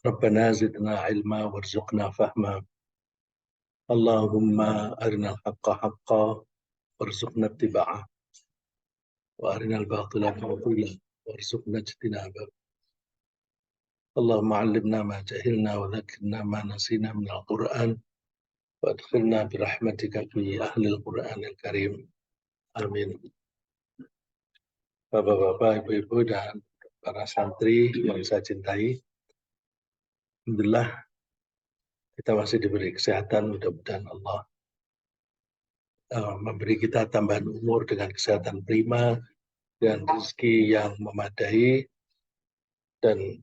Rabbana zidna ilma warzuqna fahma. Allahumma arinal haqqa haqqa warzuqna ittiba'ah. Wa arinal batila batila warzuqna ijtinabah. Allahumma allimna ma jahilna wa dzakirna ma nasina minal Qur'an. Wa adkhilna birahmatika fi ahlil Qur'anil Karim. Amin. Bapak-bapak, ibu-ibu, dan para santri yang saya cintai, alhamdulillah kita masih diberi kesehatan. Mudah-mudahan Allah memberi kita tambahan umur dengan kesehatan prima dan rezeki yang memadai, dan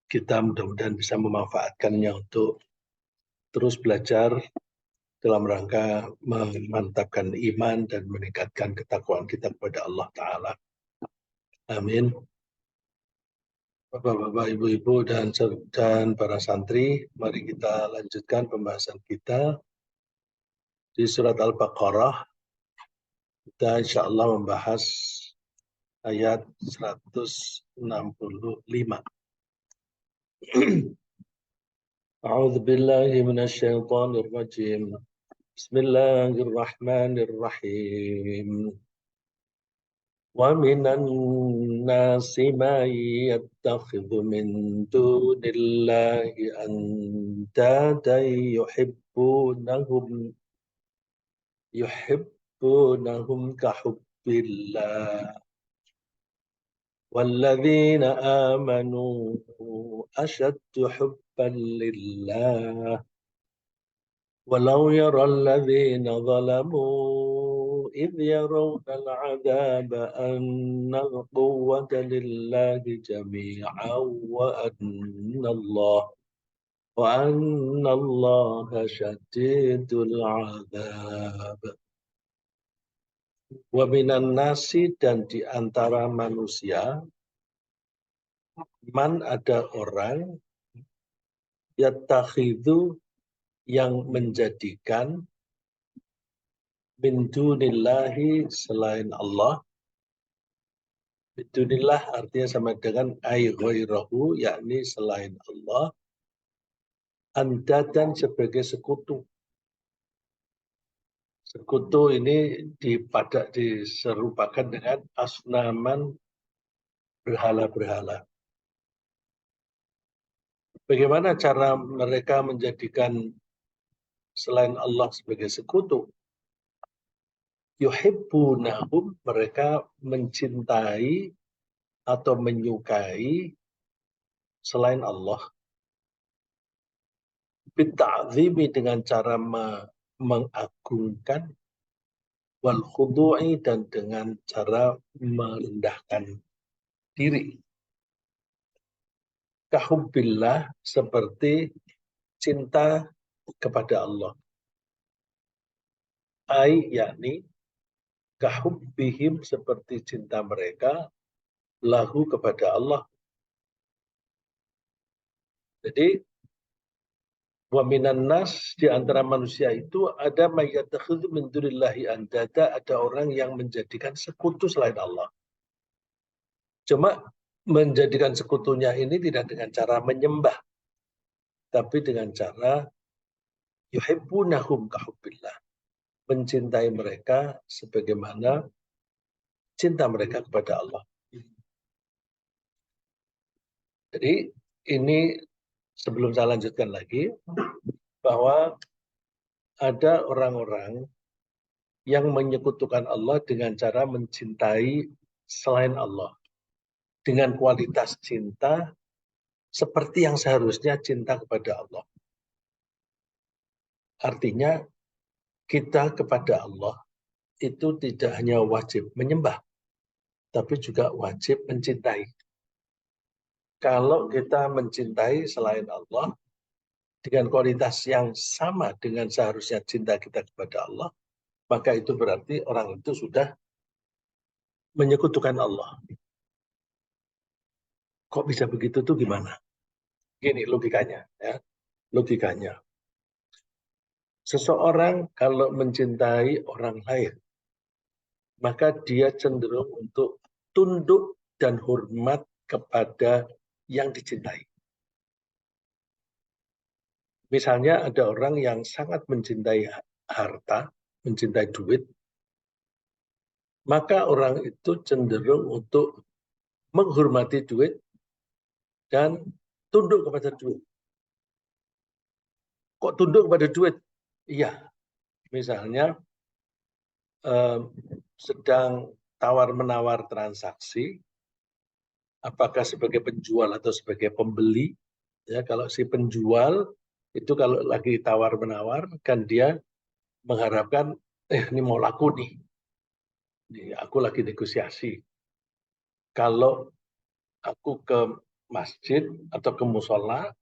kita mudah-mudahan bisa memanfaatkannya untuk terus belajar dalam rangka memantapkan iman dan meningkatkan ketakwaan kita kepada Allah Ta'ala. Amin. Bapak-bapak, ibu-ibu, dan para santri, mari kita lanjutkan pembahasan kita di surat Al-Baqarah. Kita insya Allah membahas ayat 165. A'udzu billahi minasyaitonir rajim. Bismillahirrahmanirrahim. Wa minan nasi man yattakhidhu min dunillahi andadan yuhibbunahum kahubbillah. Walladzina amanu ashaddu hubban lillah. Walau yara alladzina zalamu idh yarawna al-'adaba anna al-quwwata lillahi jami'an wa anna allaha syadidul 'adzab. Wa minan nasi, dan di antara manusia, man, ada orang, yattakhidhu, yang menjadikan, min dunillahi, selain Allah. Min dunillah artinya sama dengan ay ghairahu, yakni selain Allah, andadan, sebagai sekutu. Sekutu ini diserupakan dengan asnaman, berhala-berhala. Bagaimana cara mereka menjadikan selain Allah sebagai sekutu? Yuhibbunahum, mereka mencintai atau menyukai selain Allah. Bitta'zimi, dengan cara mengagungkan, wal khudu'i, dan dengan cara merendahkan diri. Kahubbillah, seperti cinta kepada Allah. Yakni kahubbihim, seperti cinta mereka lahu, kepada Allah. Jadi wa minan nas, di antara manusia itu ada mayyattakhidhu min dunillahi andada, ada orang yang menjadikan sekutu selain Allah. Cuma menjadikan sekutunya ini tidak dengan cara menyembah, tapi dengan cara yuhibbunahum kahubbillah, mencintai mereka sebagaimana cinta mereka kepada Allah. Jadi ini, sebelum saya lanjutkan lagi, bahwa ada orang-orang yang menyekutukan Allah dengan cara mencintai selain Allah, dengan kualitas cinta seperti yang seharusnya cinta kepada Allah. Artinya kita kepada Allah itu tidak hanya wajib menyembah, tapi juga wajib mencintai. Kalau kita mencintai selain Allah dengan kualitas yang sama dengan seharusnya cinta kita kepada Allah, maka itu berarti orang itu sudah menyekutukan Allah. Kok bisa begitu tuh gimana? Gini logikanya, ya. Logikanya. Seseorang kalau mencintai orang lain, maka dia cenderung untuk tunduk dan hormat kepada yang dicintai. Misalnya ada orang yang sangat mencintai harta, mencintai duit, maka orang itu cenderung untuk menghormati duit dan tunduk kepada duit. Kok tunduk kepada duit? Iya, misalnya sedang tawar-menawar transaksi, apakah sebagai penjual atau sebagai pembeli. Ya, kalau si penjual itu kalau lagi tawar-menawar, kan dia mengharapkan, ini mau laku nih. Aku lagi negosiasi. Kalau aku ke masjid atau ke musola,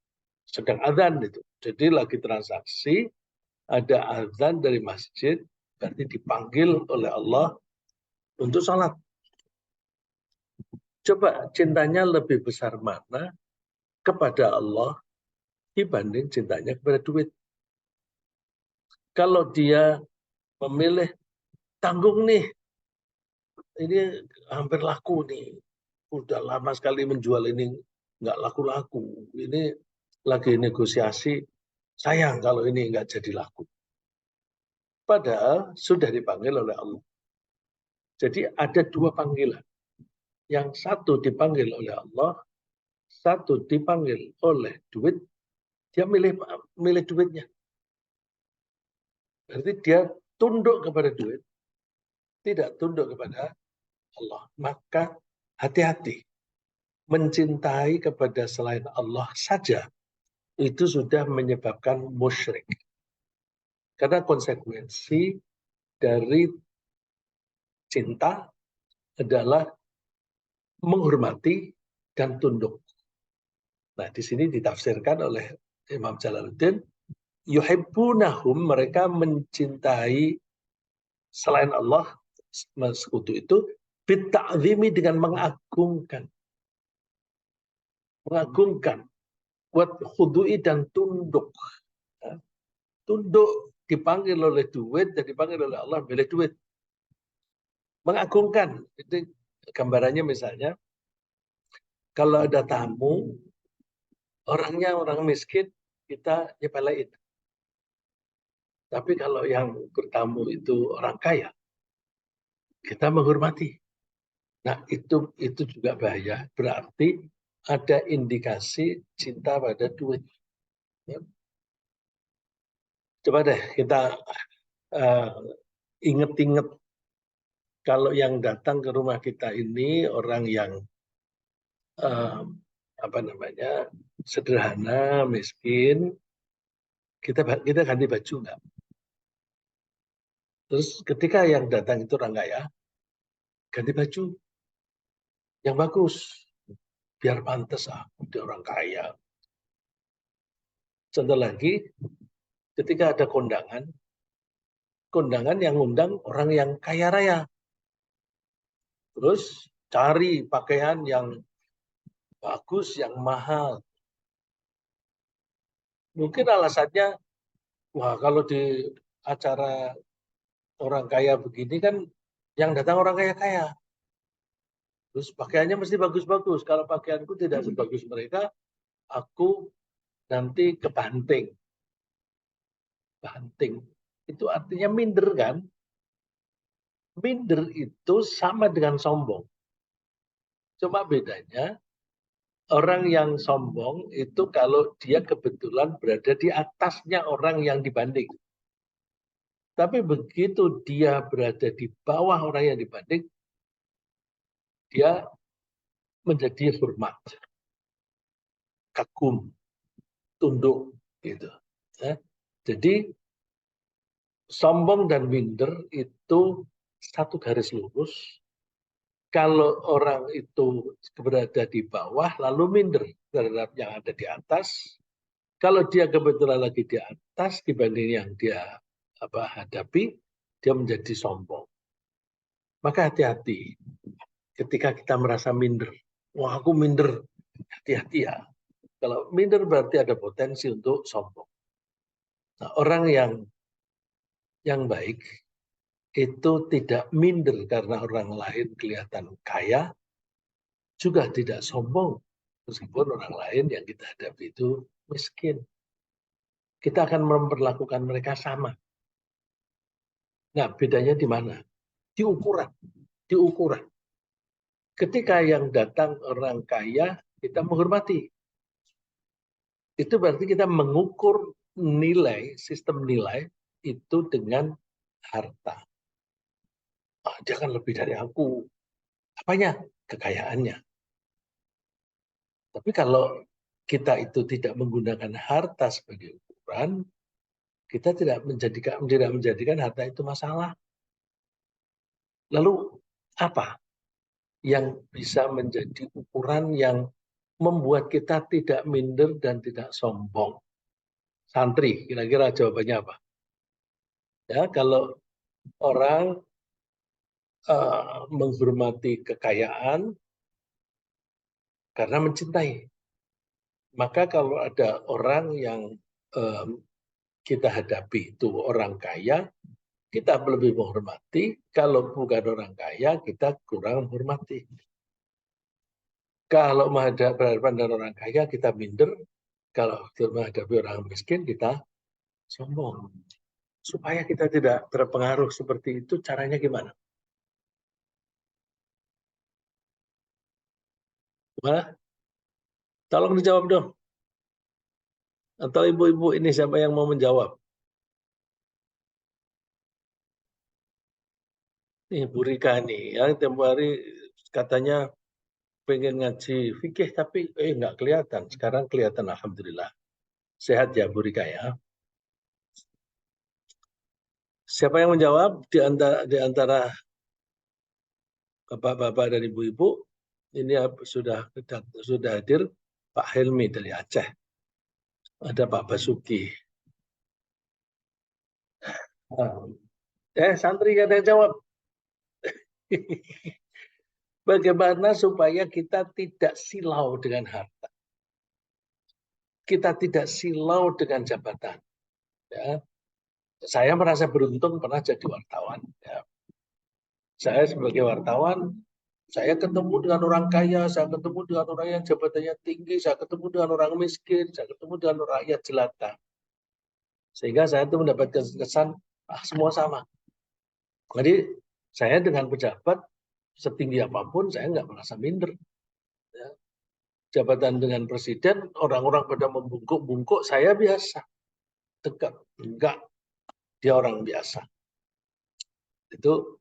sedang azan itu. Jadi lagi transaksi, ada azan dari masjid, berarti dipanggil oleh Allah untuk sholat. Coba cintanya lebih besar mana kepada Allah dibanding cintanya kepada duit. Kalau dia memilih tanggung nih, ini hampir laku nih, udah lama sekali menjual ini, nggak laku-laku. Ini lagi negosiasi, sayang kalau ini nggak jadi laku. Padahal sudah dipanggil oleh Allah. Jadi ada dua panggilan. Yang satu dipanggil oleh Allah, satu dipanggil oleh duit, dia milih duitnya. Berarti dia tunduk kepada duit, tidak tunduk kepada Allah. Maka hati-hati. Mencintai kepada selain Allah saja, itu sudah menyebabkan musyrik. Karena konsekuensi dari cinta adalah menghormati dan tunduk. Nah, di sini ditafsirkan oleh Imam Jalaluddin, yuhibbunahum, mereka mencintai selain Allah, sekutu itu, bitta'zimi, dengan mengagungkan. Mengagungkan. Buat khudu'i dan tunduk. Tunduk dipanggil oleh duit dan dipanggil oleh Allah milih duit. Mengagungkan. Itu gambarannya misalnya, kalau ada tamu, orangnya orang miskin, kita nyepelein. Tapi kalau yang bertamu itu orang kaya, kita menghormati. Nah, itu juga bahaya. Berarti ada indikasi cinta pada duit. Ya. Coba deh kita inget-inget, kalau yang datang ke rumah kita ini orang yang apa namanya, sederhana, miskin, kita ganti baju nggak? Terus ketika yang datang itu orang kaya, ganti baju yang bagus, biar pantas dia orang kaya. Contoh lagi, ketika ada kondangan yang undang orang yang kaya raya, terus cari pakaian yang bagus, yang mahal. Mungkin alasannya, wah kalau di acara orang kaya begini kan yang datang orang kaya-kaya. Terus pakaiannya mesti bagus-bagus. Kalau pakaianku tidak sebagus mereka, aku nanti kebanting. Banting. Itu artinya minder kan? Minder itu sama dengan sombong. Cuma bedanya, orang yang sombong itu kalau dia kebetulan berada di atasnya orang yang dibanding. Tapi begitu dia berada di bawah orang yang dibanding, dia menjadi hormat, kagum, tunduk, gitu. Ya. Jadi sombong dan minder itu satu garis lurus. Kalau orang itu berada di bawah, lalu minder terhadap yang ada di atas. Kalau dia kebetulan lagi di atas dibanding yang dia hadapi, dia menjadi sombong. Maka hati-hati ketika kita merasa minder. Wah, aku minder. Hati-hati ya. Kalau minder berarti ada potensi untuk sombong. Nah, orang yang baik itu tidak minder karena orang lain kelihatan kaya, juga tidak sombong meskipun orang lain yang kita hadapi itu miskin. kita akan memperlakukan mereka sama. Nah, bedanya di mana? Di ukuran. Di ukuran. Ketika yang datang orang kaya, kita menghormati. Itu berarti kita mengukur nilai, sistem nilai itu dengan harta. Oh, dia kan lebih dari aku. Apanya? Kekayaannya. Tapi kalau kita itu tidak menggunakan harta sebagai ukuran, kita tidak menjadikan harta itu masalah. Lalu apa yang bisa menjadi ukuran yang membuat kita tidak minder dan tidak sombong? Santri, kira-kira jawabannya apa? Ya, kalau orang menghormati kekayaan karena mencintai, maka kalau ada orang yang kita hadapi itu orang kaya, kita lebih menghormati. Kalau bukan orang kaya, kita kurang menghormati. Kalau berhadapan dengan orang kaya, kita minder. Kalau menghadapi orang miskin, kita sombong. Supaya kita tidak terpengaruh seperti itu, caranya gimana? Gimana? Tolong dijawab dong. Atau ibu-ibu ini siapa yang mau menjawab? Nih, Bu Rika nih, yang tempo hari katanya pengen ngaji fikih, tapi nggak kelihatan. Sekarang kelihatan, alhamdulillah. Sehat ya, Bu Rika ya. Siapa yang menjawab di antara bapak-bapak dan ibu-ibu? Ini sudah hadir Pak Helmi dari Aceh. Ada Pak Basuki. Santri ada yang jawab. Bagaimana supaya kita tidak silau dengan harta? Kita tidak silau dengan jabatan. Ya. Saya merasa beruntung pernah jadi wartawan. Ya. Saya sebagai wartawan, saya ketemu dengan orang kaya, saya ketemu dengan orang yang jabatannya tinggi, saya ketemu dengan orang miskin, saya ketemu dengan rakyat jelata. Sehingga saya itu mendapatkan kesan, semua sama. Jadi saya dengan pejabat setinggi apapun, saya nggak merasa minder. Ya. Jabatan dengan presiden, orang-orang pada membungkuk-bungkuk, saya biasa. Dekat. Enggak, dia orang biasa. Itu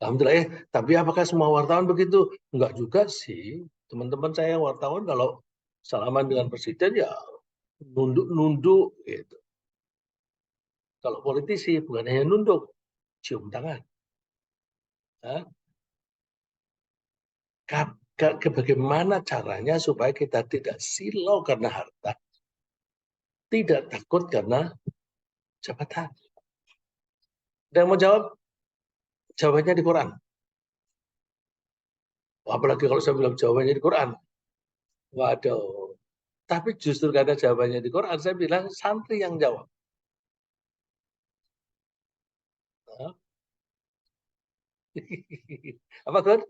alhamdulillah. Tapi apakah semua wartawan begitu? Enggak juga sih. Teman-teman saya wartawan kalau salaman dengan presiden ya nunduk-nunduk gitu. Kalau politisi bukan hanya nunduk, cium tangan. Nah, bagaimana caranya supaya kita tidak silau karena harta, tidak takut karena jabatan? Ada yang mau jawab? Jawabannya di Quran. Apalagi kalau saya bilang jawabannya di Quran. Waduh. Tapi justru karena jawabannya di Quran, saya bilang santri yang jawab. Apa Gun?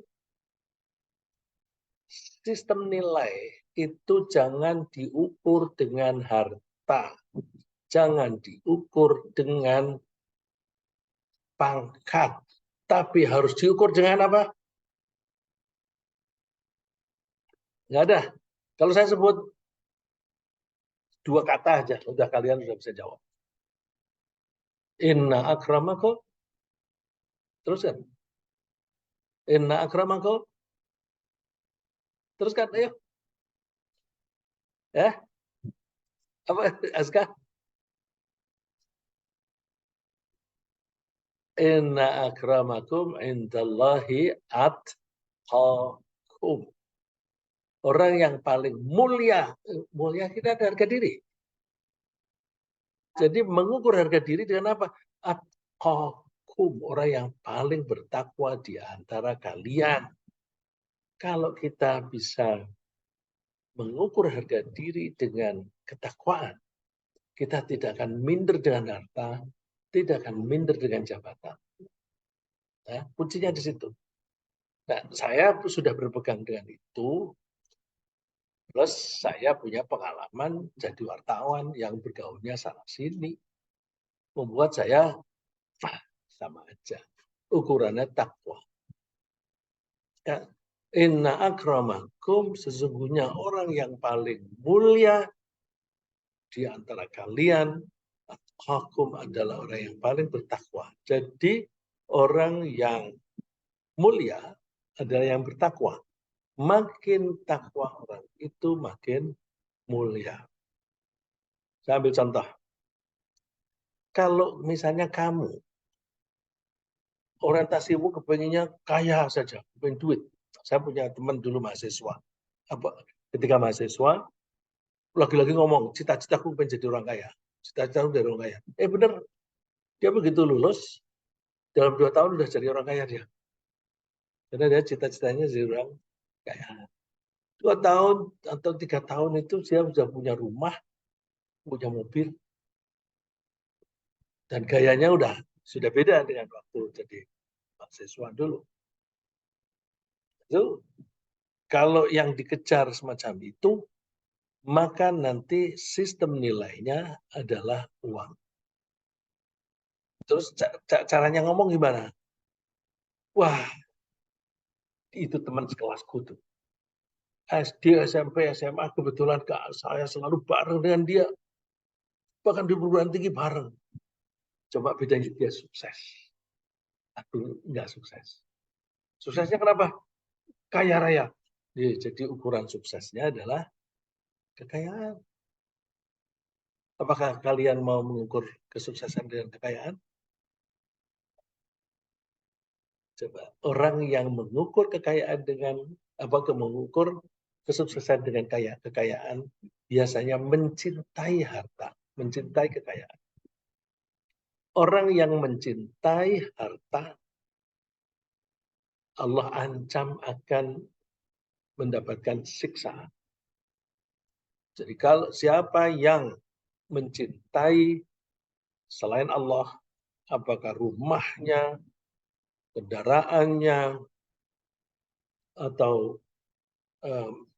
Sistem nilai itu jangan diukur dengan harta. Jangan diukur dengan pangkat. Tapi harus diukur dengan apa? Nggak ada. Kalau saya sebut 2 kata aja, udah kalian sudah bisa jawab. Inna akramakum. Terus kan? Inna akramakum. Terus kan, ayo. Ya, apa Aska? Inna akramakum indallahi atqakum. Orang yang paling mulia, mulia kita ada harga diri. Jadi mengukur harga diri dengan apa? Atqakum, orang yang paling bertakwa di antara kalian. Kalau kita bisa mengukur harga diri dengan ketakwaan, kita tidak akan minder dengan harta, tidak akan minder dengan jabatan. Nah, kuncinya di situ. Nah, saya sudah berpegang dengan itu. Plus saya punya pengalaman jadi wartawan yang bergaulnya sana sini. Membuat saya sama aja. Ukurannya takwa. Ya. Inna akramakum, sesungguhnya orang yang paling mulia di antara kalian, hukum adalah orang yang paling bertakwa. Jadi orang yang mulia adalah yang bertakwa. Makin takwa orang itu makin mulia. Saya ambil contoh. Kalau misalnya kamu, orientasimu kepengennya kaya saja, kepengen duit. Saya punya teman dulu mahasiswa. Ketika mahasiswa, lagi-lagi ngomong, cita-citaku pengen jadi orang kaya. Cita-citaku jadi orang kaya. Benar, dia begitu lulus, dalam 2 tahun udah jadi orang kaya dia. Karena dia cita-citanya jadi orang kaya. 2 tahun atau 3 tahun itu dia sudah punya rumah, punya mobil, dan gayanya sudah beda dengan waktu jadi mahasiswa dulu. Itu kalau yang dikejar semacam itu, maka nanti sistem nilainya adalah uang. Terus caranya ngomong gimana? Wah, itu teman sekelasku tuh. SD, SMP, SMA kebetulan saya selalu bareng dengan dia. Bahkan di perguruan tinggi bareng. Coba bedain dia sukses. Aku nggak sukses. Suksesnya kenapa? Kaya raya. Jadi ukuran suksesnya adalah kekayaan. Apakah kalian mau mengukur kesuksesan dengan kekayaan? Coba orang yang mengukur kekayaan dengan mengukur kesuksesan dengan kekayaan biasanya mencintai harta, mencintai kekayaan. Orang yang mencintai harta, Allah ancam akan mendapatkan siksaan. Jadi kalau siapa yang mencintai selain Allah, apakah rumahnya, kendaraannya, atau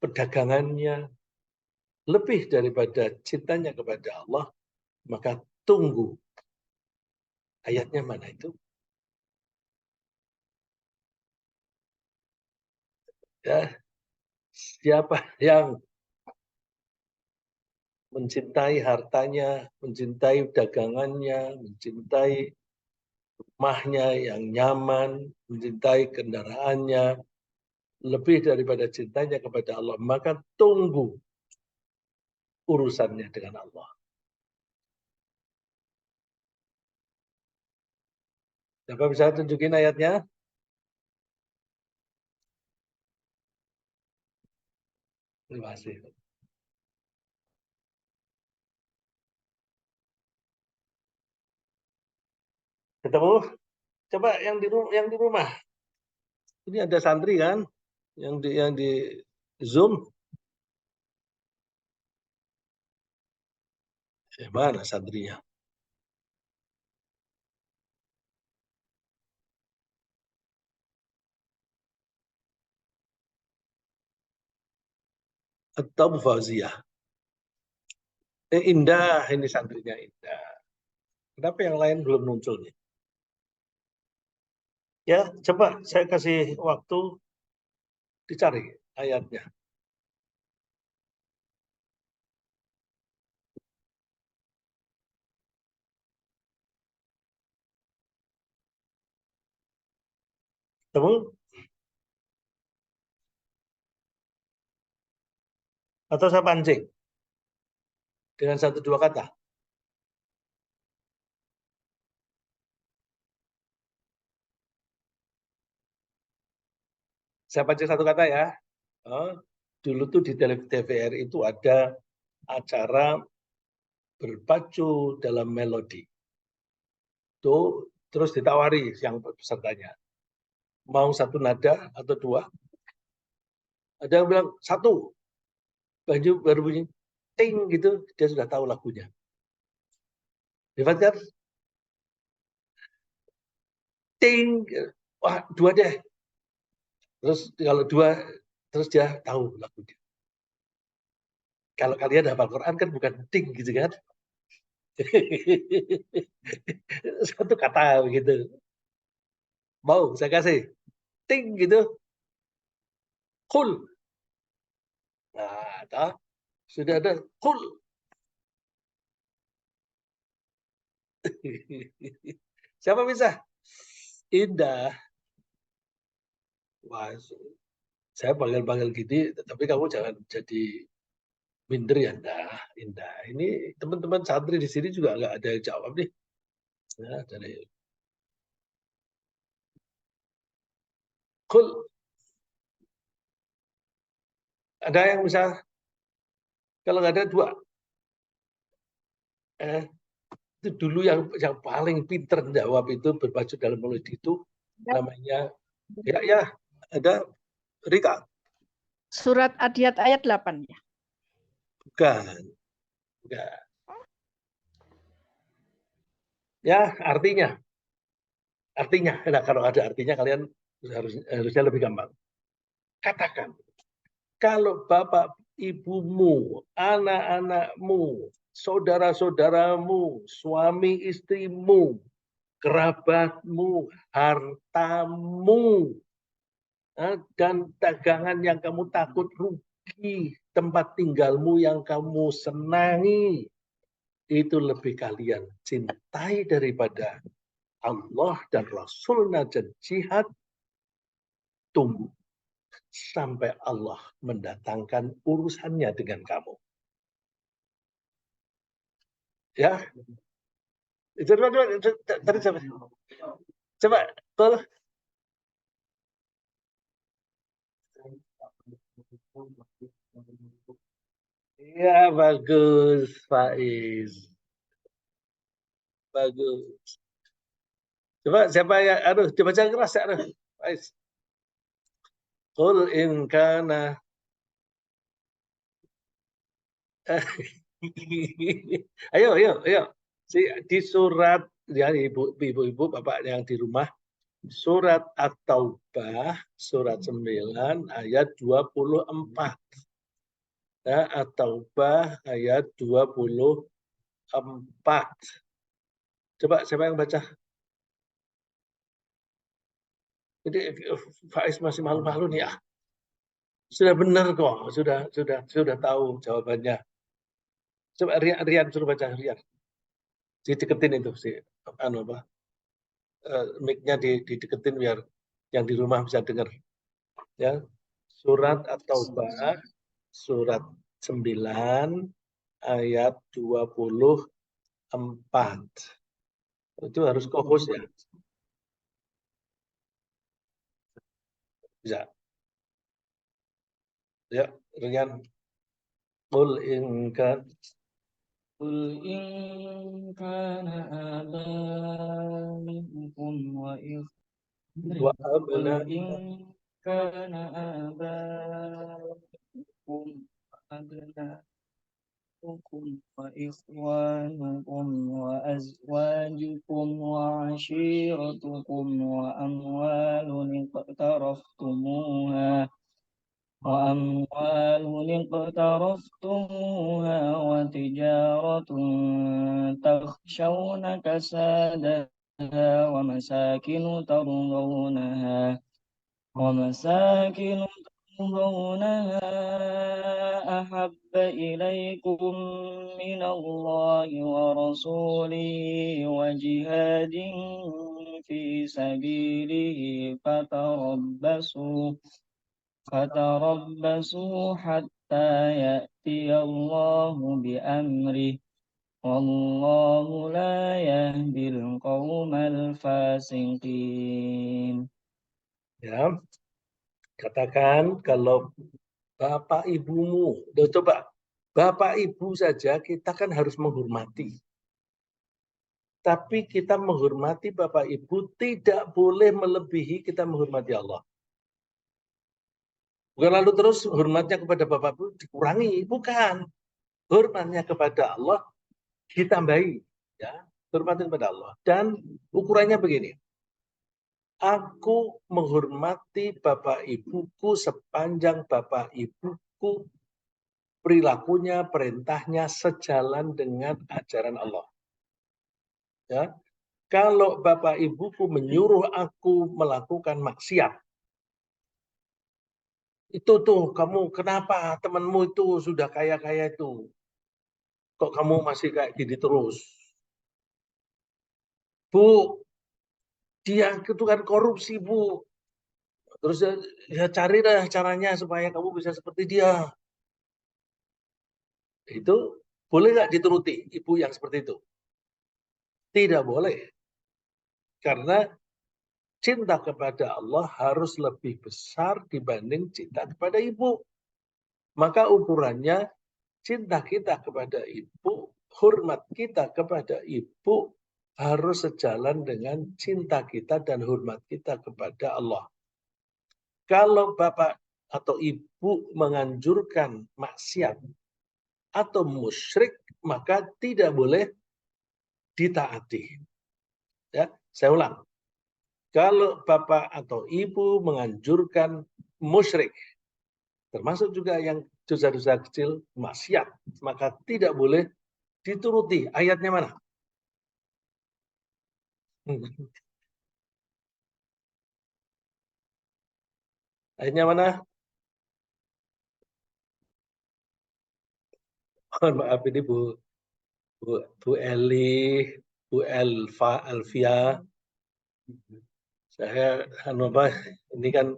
perdagangannya, lebih daripada cintanya kepada Allah, maka tunggu. Ayatnya mana itu? Ya, siapa yang mencintai hartanya, mencintai dagangannya, mencintai rumahnya yang nyaman, mencintai kendaraannya, lebih daripada cintanya kepada Allah, maka tunggu urusannya dengan Allah. Siapa bisa tunjukin ayatnya? Terima kasih. Ketemu? Coba yang di rumah. Ini ada santri kan? Yang di Zoom. Mana santrinya? Atau Bu Fauziyah. Indah, ini santrinya Indah. Kenapa yang lain belum muncul nih? Ya, coba saya kasih waktu dicari ayatnya. Temu? Atau saya pancing dengan 1-2 kata? Saya pancing 1 kata ya. Oh, dulu tuh di TVRI itu ada acara berpacu dalam melodi. Tuh terus ditawari yang pesertanya. Mau 1 nada atau 2? Ada yang bilang 1. Baju baru bunyi ting gitu, dia sudah tahu lagunya. Hebat kan? Ting. Wah, 2 deh. Terus kalau 2, terus dia tahu lagunya. Kalau kalian hafal Quran kan bukan ding gitu kan. Satu kata begitu. Mau saya kasih ting gitu. Kul. Nah, toh, sudah ada kul. Siapa bisa? Indah. Wah, saya panggil-panggil gini, tapi kamu jangan jadi minder ya, Indah. Indah. Ini teman-teman santri di sini juga nggak ada yang jawab nih. Ya, dari kul. Ada yang bisa, kalau nggak ada dua. Eh, itu dulu yang paling pinter jawab itu berpacu dalam mulut itu namanya ya ada Rika. Surat Ad-Diyat ayat 8 ya. Bukan. Bukan. Ya, artinya nah, kalau ada artinya kalian harusnya lebih gampang. Katakan, kalau bapak ibumu, anak-anakmu, saudara-saudaramu, suami istrimu, kerabatmu, hartamu, dan dagangan yang kamu takut rugi, tempat tinggalmu yang kamu senangi, itu lebih kalian cintai daripada Allah dan Rasulnya dan jihad, tunggu sampai Allah mendatangkan urusannya dengan kamu. Ya, tadi coba, tolong. Ya, bagus, Faiz. Bagus. Coba siapa yang, aduh, coba jangan keras ya, aduh, Faiz. Qul in kana. Ayo, ayo, ayo. Di surat, ya ibu-ibu, bapak yang di rumah, surat At-Taubah, surat 9, ayat 24. Ya, At-Taubah, ayat 24. Coba, siapa yang baca? Jadi, Faiz masih malu-malu nih ya. Sudah benar kok, sudah tahu jawabannya. Coba Rian suruh baca Rian. Dideketin itu si anu apa? Mic-nya dideketin biar yang di rumah bisa dengar. Ya. Surat At-Taubah surat 9 ayat 24. Itu harus co-host ya. Bisa. Ya, Rian. Qul in kan قل إن كان آباؤكم wa قل abna إن كان آباؤكم وأبناؤكم وإخوانكم وأزواجكم وعشيرتكم وأموال اقترفتموها وتجارة تخشون كسادها ومساكن ترضونها أحب إليكم من الله ورسوله وجهاد في سبيله فتربصوا حتى يأتي الله بأمره والله لا يهدي القوم الفاسقين. ya. Katakan kalau bapak ibumu, coba bapak ibu saja kita kan harus menghormati. Tapi kita menghormati bapak ibu tidak boleh melebihi kita menghormati Allah. Bukan lalu terus hormatnya kepada bapak ibu dikurangi, bukan. Hormatnya kepada Allah ditambahi, ya. Hormatnya kepada Allah. Dan ukurannya begini. Aku menghormati bapak ibuku sepanjang bapak ibuku perilakunya, perintahnya sejalan dengan ajaran Allah. Ya. Kalau bapak ibuku menyuruh aku melakukan maksiat, itu tuh kamu kenapa temanmu itu sudah kaya-kaya itu, kok kamu masih kayak gini terus? Bu, dia itu kan korupsi, Bu. Terus ya carilah caranya supaya kamu bisa seperti dia. Itu boleh nggak dituruti ibu yang seperti itu? Tidak boleh. Karena cinta kepada Allah harus lebih besar dibanding cinta kepada ibu. Maka ukurannya cinta kita kepada ibu, hormat kita kepada ibu harus sejalan dengan cinta kita dan hormat kita kepada Allah. Kalau bapak atau ibu menganjurkan maksiat atau musyrik, maka tidak boleh ditaati. Ya, saya ulang. Kalau bapak atau ibu menganjurkan musyrik, termasuk juga yang dosa-dosa kecil, maksiat, maka tidak boleh dituruti. Ayatnya mana? Ayatnya mana? Mohon maaf ini Bu Eli, Bu Alfia. Saya ini kan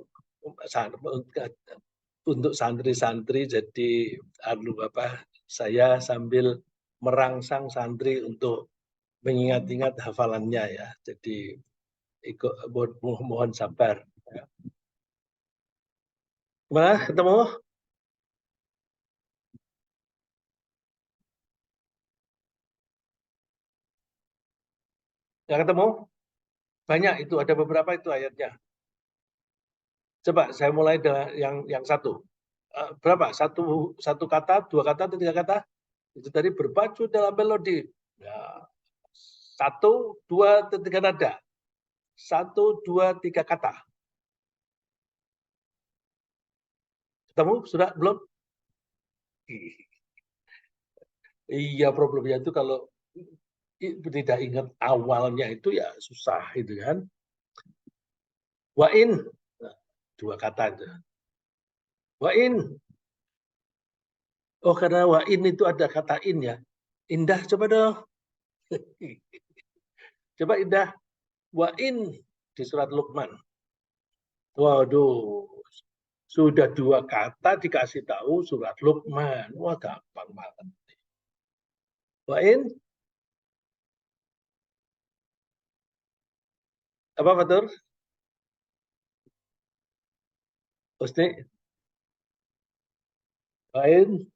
untuk santri-santri, jadi saya sambil merangsang santri untuk mengingat-ingat hafalannya ya. Jadi mohon sabar. Gimana ketemu? Ya ketemu? Banyak itu, ada beberapa itu ayatnya. Coba saya mulai dengan yang satu. Berapa? Satu kata, dua kata, atau tiga kata? Itu tadi berpacu dalam melodi. Ya. Satu, dua, tiga nada. Satu, dua, tiga kata. Ketemu? Sudah? Belum? Iya, problemnya itu kalau tidak ingat awalnya itu ya susah itu kan. Wa'in. Nah, dua kata itu. Wa'in. Oh, karena wa'in itu ada kata in ya. Indah, coba dong. Coba Indah. Wa'in di surat Luqman. Waduh, sudah dua kata dikasih tahu surat Luqman. Wah, gampang banget. Wa'in, apa betul? Husni, Wa'in,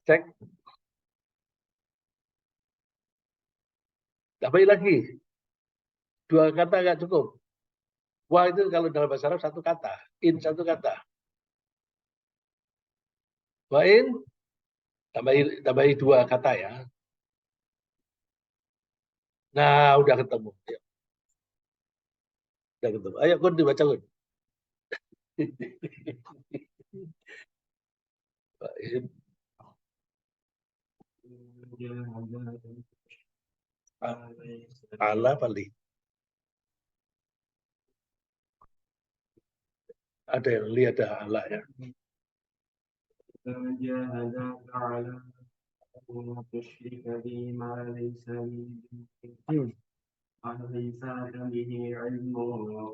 cek. Tambahin lagi. Dua kata nggak cukup. Wah, itu kalau dalam bahasa Arab satu kata. In satu kata. Wa'in, tambahin dua kata ya. Nah, udah ketemu. Ya, udah ketemu. Ayo, Gun, dibaca, Gun. Wa'in. Ala paling. Ada yang lihat ada ala ya. جاهداك على أن تشرك بي ما ليس ليس لك به علم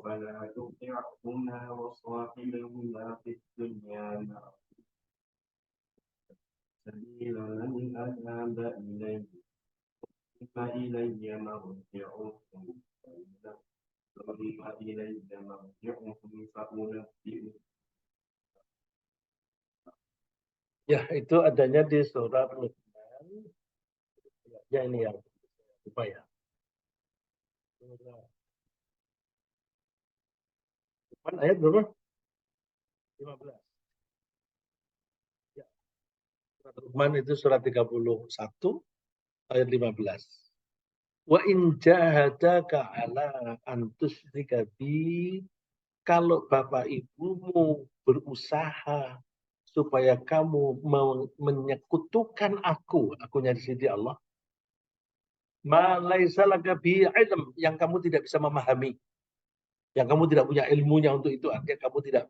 فلا تطعهما وصاحبهما في الدنيا سبيل من أناب إلي فإلي مرجعكم فإلي مرجعكم فأنبئكم. Ya, itu adanya di surat Luqman. Ya, ini yang lupa ya. Luqman ayat berapa? 15. Ya, surat Luqman itu surat 31 ayat 15. Wa in jahadaka ala an tusyrika bi, kalau bapak ibumu berusaha supaya kamu menyekutukan akunya di sini Allah, ma laisa laka bi ilm, yang kamu tidak bisa memahami, yang kamu tidak punya ilmunya untuk itu, artinya kamu tidak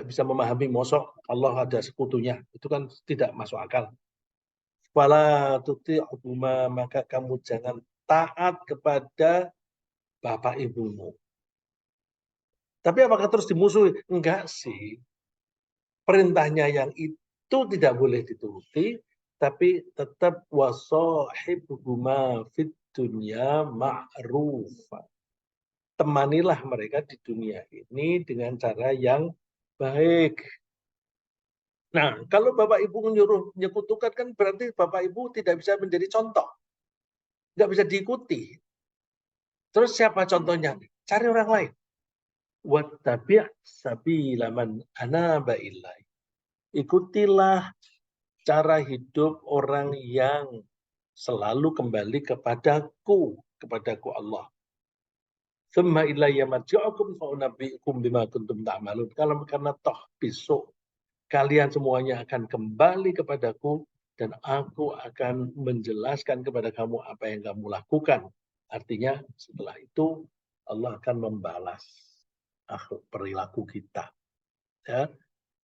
bisa memahami mosok Allah ada sekutunya, itu kan tidak masuk akal. Fala tuti'huma, maka kamu jangan taat kepada bapak ibumu. Tapi apakah terus dimusuhi? Enggak sih. Perintahnya yang itu tidak boleh dituruti, tapi tetap wasahibuhuma fid dunya ma'rufa. Temanilah mereka di dunia ini dengan cara yang baik. Nah, kalau bapak ibu menyekutukan kan berarti bapak ibu tidak bisa menjadi contoh. Tidak bisa diikuti. Terus siapa contohnya? Cari orang lain. Wattabi' sabila man anaba ilai. Ikutilah cara hidup orang yang selalu kembali kepadaku Allah. Tsumma ilayya marji'ukum fa unabbi'ukum bima kuntum ta'malun. Kalau karena toh besok kalian semuanya akan kembali kepadaku dan aku akan menjelaskan kepada kamu apa yang kamu lakukan. Artinya setelah itu Allah akan membalas perilaku kita. Ya.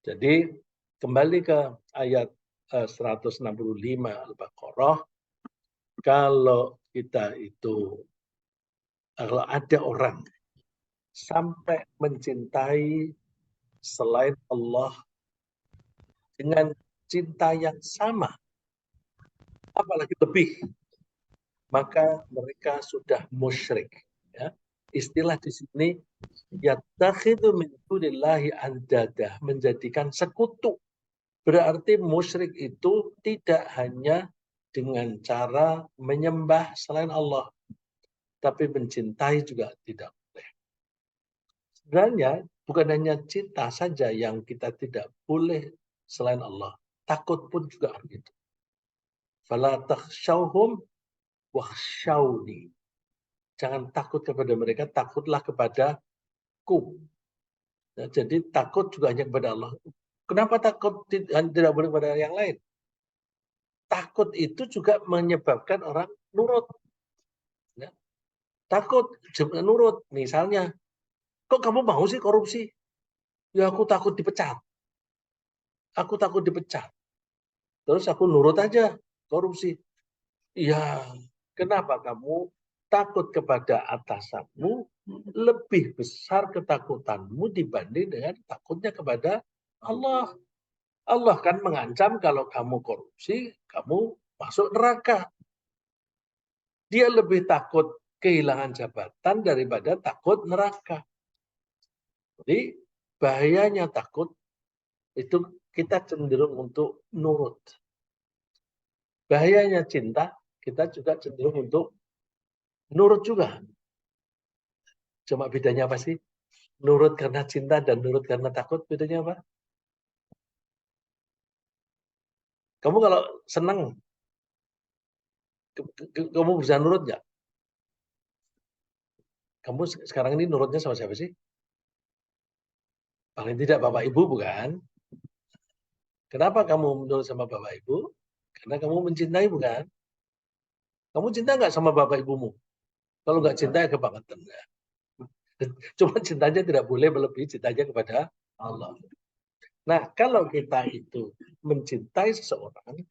Jadi kembali ke ayat 165 Al-Baqarah, kalau kita itu, kalau ada orang sampai mencintai selain Allah dengan cinta yang sama, apalagi lebih, maka mereka sudah musyrik. Ya. Istilah di sini yattakhidhu min dunillahi andada, menjadikan sekutu. Berarti musyrik itu tidak hanya dengan cara menyembah selain Allah, tapi mencintai juga tidak boleh. Sebenarnya bukan hanya cinta saja yang kita tidak boleh selain Allah, takut pun juga begitu. Fala takhshawhum wakhshawni. Jangan takut kepada mereka, takutlah kepadaku. Ya, jadi takut juga hanya kepada Allah. Kenapa takut tidak boleh kepada yang lain? Takut itu juga menyebabkan orang nurut. Ya. Takut nurut. Misalnya, kok kamu mau sih korupsi? Ya aku takut dipecat. Aku takut dipecat. Terus aku nurut aja korupsi. Ya, kenapa kamu takut kepada atasanmu lebih besar ketakutanmu dibanding dengan takutnya kepada Allah? Allah kan mengancam kalau kamu korupsi, kamu masuk neraka. Dia lebih takut kehilangan jabatan daripada takut neraka. Jadi bahayanya takut itu kita cenderung untuk nurut. Bahayanya cinta, kita juga cenderung untuk nurut juga. Cuma bedanya apa sih? Nurut karena cinta dan nurut karena takut, bedanya apa? Kamu kalau senang, kamu bisa nurut nggak? Kamu sekarang ini nurutnya sama siapa sih? Paling tidak bapak ibu bukan? Kenapa kamu menurut sama bapak ibu? Karena kamu mencintai bukan? Kamu cinta nggak sama bapak ibumu? Kalau nggak cinta ya kebangetan. Cuma cintanya tidak boleh melebihi cintanya kepada Allah. Nah, kalau kita itu mencintai seseorang,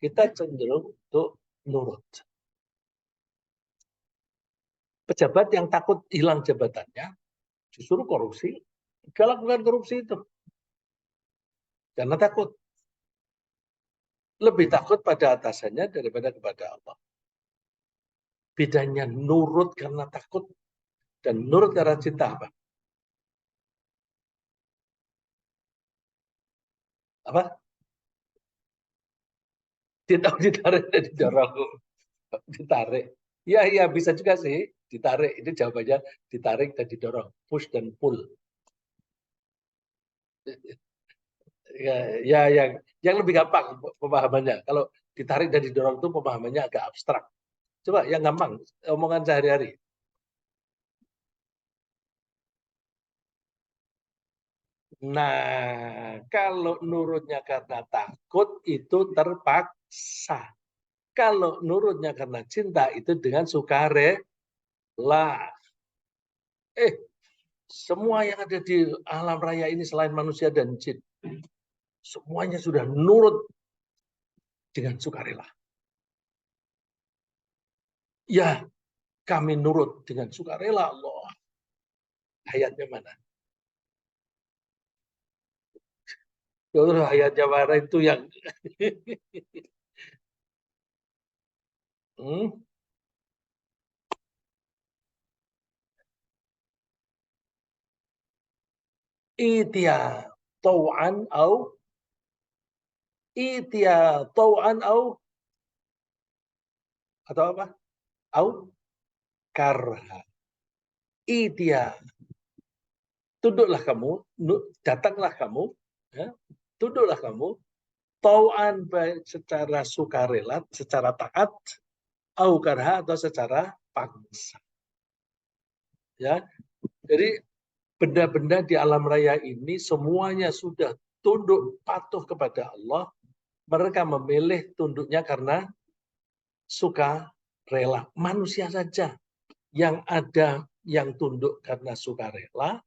kita cenderung untuk nurut. Pejabat yang takut hilang jabatannya, justru korupsi, gak lakukan korupsi itu. Karena takut. Lebih takut pada atasannya daripada kepada Allah. Bedanya nurut karena takut dan nurut karena cinta apa? Apa? Ditarik dan didorong. Ditarik. Ya, bisa juga sih. Ditarik. Ini jawabannya ditarik dan didorong. Push dan pull. Ya, yang lebih gampang pemahamannya. Kalau ditarik dan didorong itu pemahamannya agak abstrak. Coba yang gampang, omongan sehari-hari. Nah, kalau nurutnya karena takut itu terpaksa. Kalau nurutnya karena cinta itu dengan sukarela. Semua yang ada di alam raya ini selain manusia dan jin, semuanya sudah nurut dengan sukarela. Ya, kami nurut dengan sukarela Allah. Ayatnya mana? Terus ayatnya mana itu yang Itia tau'an au atau apa? Au karha. Itia. Tunduklah kamu, datanglah kamu, ya, tunduklah kamu, tau'an baik secara sukarela, secara taat, au karha atau secara paksa. Ya, jadi benda-benda di alam raya ini semuanya sudah tunduk patuh kepada Allah. Mereka memilih tunduknya karena suka rela. Manusia saja yang ada yang tunduk karena suka rela,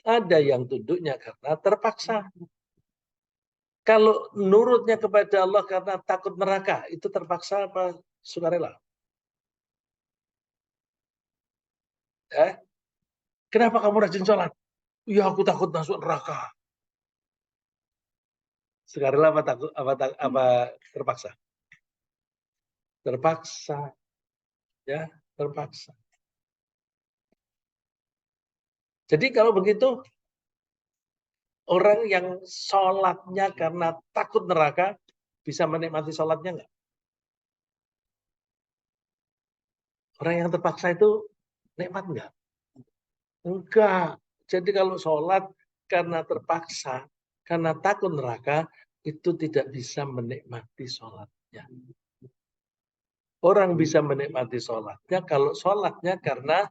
ada yang tunduknya karena terpaksa. Kalau nurutnya kepada Allah karena takut neraka, itu terpaksa apa sukarela? Kenapa kamu rajin sholat? Ya aku takut masuk neraka. Sukarela apa takut apa terpaksa? Terpaksa. Ya, terpaksa. Jadi kalau begitu, orang yang sholatnya karena takut neraka, bisa menikmati sholatnya enggak? Orang yang terpaksa itu nikmat enggak? Enggak. Jadi kalau sholat karena terpaksa, karena takut neraka, itu tidak bisa menikmati sholatnya. Orang bisa menikmati sholatnya kalau sholatnya karena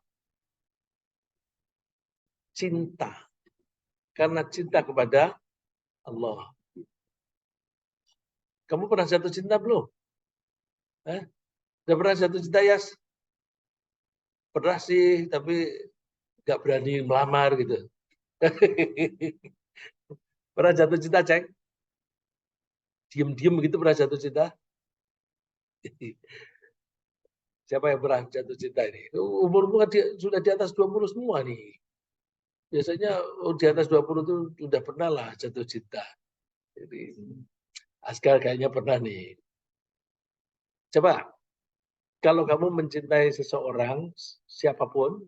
cinta. Karena cinta kepada Allah. Kamu pernah jatuh cinta belum? Udah pernah jatuh cinta, Yas? Pernah sih, tapi nggak berani melamar gitu. Pernah jatuh cinta, Ceng? Diem-diem begitu pernah jatuh cinta? Siapa yang pernah jatuh cinta ini? Umurmu kan sudah di atas 20 semua nih. Biasanya di atas 20 itu sudah pernah lah jatuh cinta. Jadi Askar kayaknya pernah nih. Coba, kalau kamu mencintai seseorang, siapapun,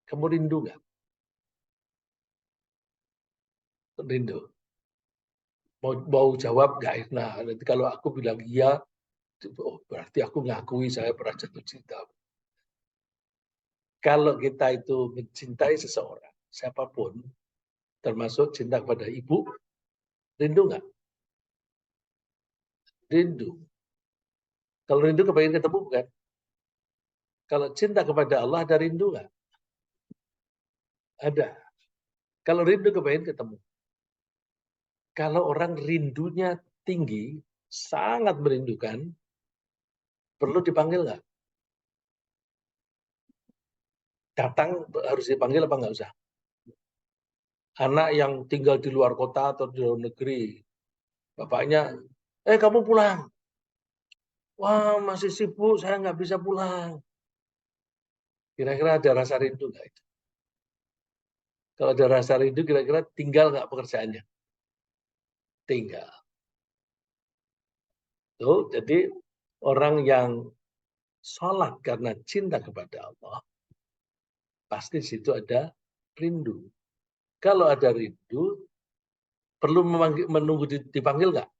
kamu rindu nggak? Rindu. Mau jawab nggak? Nah, nanti kalau aku bilang iya, oh, berarti aku ngakui saya pernah jatuh cinta. Kalau kita itu mencintai seseorang, siapapun, termasuk cinta kepada ibu, rindu nggak? Rindu. Kalau rindu kepengen ketemu bukan? Kalau cinta kepada Allah ada rindu nggak? Ada. Kalau rindu kepengen ketemu. Kalau orang rindunya tinggi, sangat merindukan, perlu dipanggil nggak? Datang harus dipanggil apa nggak usah? Anak yang tinggal di luar kota atau di luar negeri, bapaknya, kamu pulang. Wah, masih sibuk, saya nggak bisa pulang. Kira-kira ada rasa rindu nggak itu? Kalau ada rasa rindu, kira-kira tinggal nggak pekerjaannya? Tinggal. Tuh, jadi orang yang sholat karena cinta kepada Allah, pasti di situ ada rindu. Kalau ada rindu, perlu menunggu dipanggil nggak?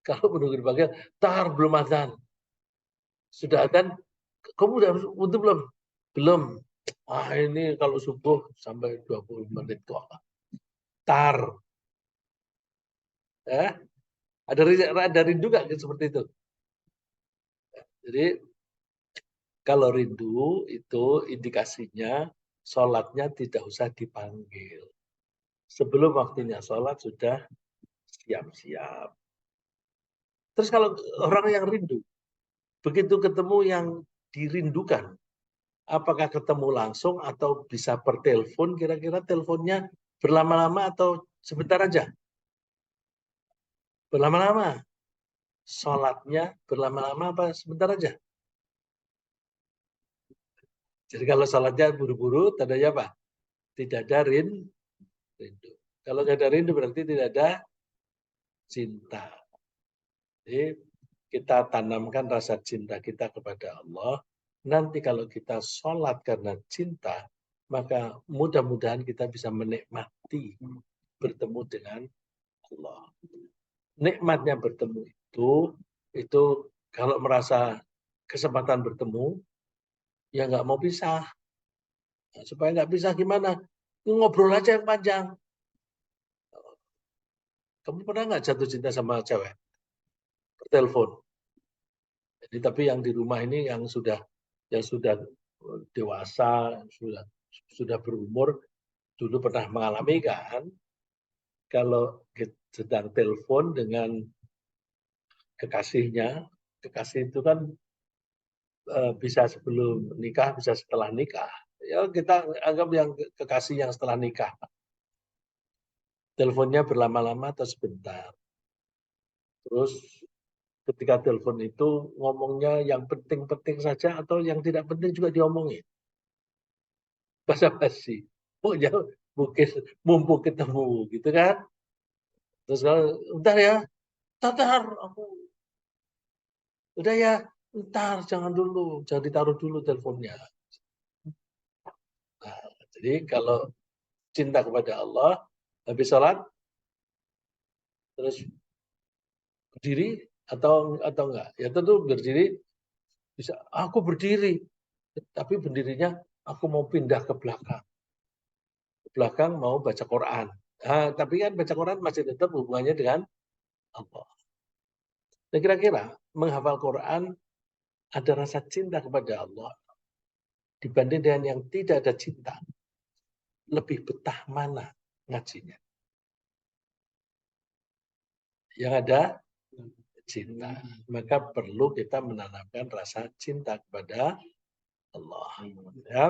Kalau menunggu dipanggil, tar belum azan. Sudah azan, kamu udah untuk belum? Belum. Ini kalau subuh sampai 20 menit kok. Tar. Ada rindu nggak seperti itu? Jadi kalau rindu itu indikasinya sholatnya tidak usah dipanggil. Sebelum waktunya sholat sudah siap-siap. Terus kalau orang yang rindu, begitu ketemu yang dirindukan, apakah ketemu langsung atau bisa per telepon, kira-kira teleponnya berlama-lama atau sebentar aja? Berlama-lama. Sholatnya berlama-lama apa sebentar aja? Jadi kalau sholatnya buru-buru, tandanya apa? Tidak ada rindu. Kalau nggak ada rindu berarti tidak ada cinta. Jadi kita tanamkan rasa cinta kita kepada Allah. Nanti kalau kita sholat karena cinta, maka mudah-mudahan kita bisa menikmati bertemu dengan Allah. Nikmatnya bertemu itu kalau merasa kesempatan bertemu, ya nggak mau pisah. Nah, supaya nggak pisah gimana? Ngobrol aja yang panjang. Kamu pernah nggak jatuh cinta sama cewek? Telepon. Jadi tapi yang di rumah ini yang sudah dewasa, sudah berumur, dulu pernah mengalami kan, kalau sedang telepon dengan kekasihnya, kekasih itu kan bisa sebelum nikah, bisa setelah nikah. Ya kita anggap yang kekasih yang setelah nikah. Teleponnya berlama-lama atau sebentar. Terus ketika telepon itu ngomongnya yang penting-penting saja atau yang tidak penting juga diomongin. Basa-basi. Oh ya, mungkin mumpung ketemu gitu kan. Terus kalau udah ya, tatar aku. Udah ya, ntar jangan dulu, jangan ditaruh dulu teleponnya. Nah, jadi kalau cinta kepada Allah, habis sholat, terus berdiri atau enggak? Ya tentu berdiri bisa. Aku berdiri, tapi berdirinya aku mau pindah ke belakang. Ke belakang mau baca Quran. Nah, tapi kan baca Quran masih tetap hubungannya dengan Allah. Nah, kira-kira menghafal Quran ada rasa cinta kepada Allah dibanding dengan yang tidak ada cinta. Lebih betah mana ngajinya? Yang ada cinta. Maka perlu kita menanamkan rasa cinta kepada Allah. Ya.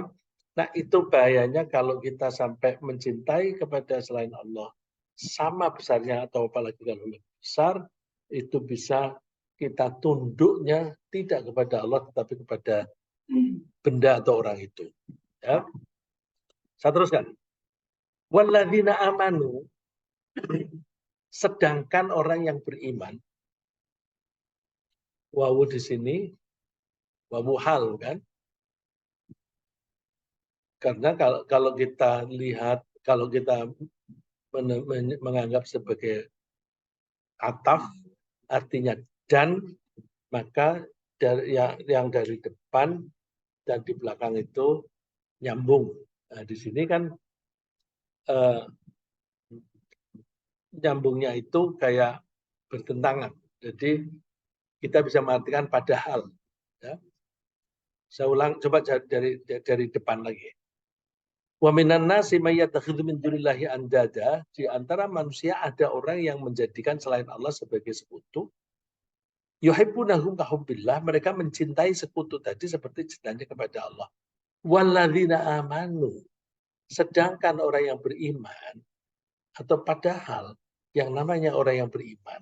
Nah itu bahayanya kalau kita sampai mencintai kepada selain Allah sama besarnya atau apalagi kalau lebih besar, itu bisa kita tunduknya tidak kepada Allah tetapi kepada benda atau orang itu. Ya. Saya teruskan. Walladzina amanu, sedangkan orang yang beriman, wawu di sini wawu hal kan? Karena kalau kita lihat, kalau kita menganggap sebagai ataf, artinya dan, maka yang dari depan dan di belakang itu nyambung. Nah, di sini kan nyambungnya itu kayak bertentangan. Jadi kita bisa mengartikan padahal. Ya. Saya ulang, coba dari depan lagi. Wa minan nasi may yattakhidhu min dunillahi andada. Di antara manusia ada orang yang menjadikan selain Allah sebagai sekutu. Yuhibbunahum kahubbillah. Mereka mencintai sekutu tadi seperti cintanya kepada Allah. Walladzina amanu. Sedangkan orang yang beriman atau padahal yang namanya orang yang beriman.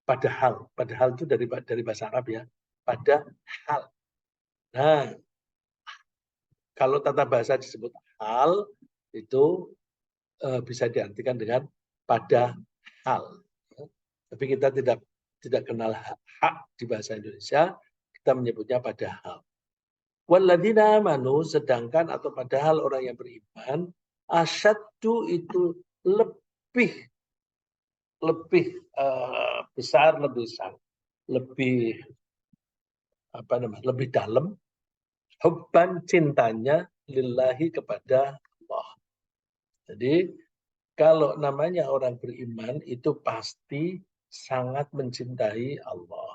Padahal itu dari bahasa Arab ya. Padahal. Nah, kalau tata bahasa disebut hal itu bisa diartikan dengan pada hal. Tapi kita tidak kenal hak di bahasa Indonesia, kita menyebutnya pada hal. Walladzina amanu, sedangkan atau padahal orang yang beriman, asyaddu itu lebih besar, lebih lebih dalam hubban cintanya lillahi kepada Allah. Jadi Kalau namanya orang beriman itu pasti sangat mencintai Allah.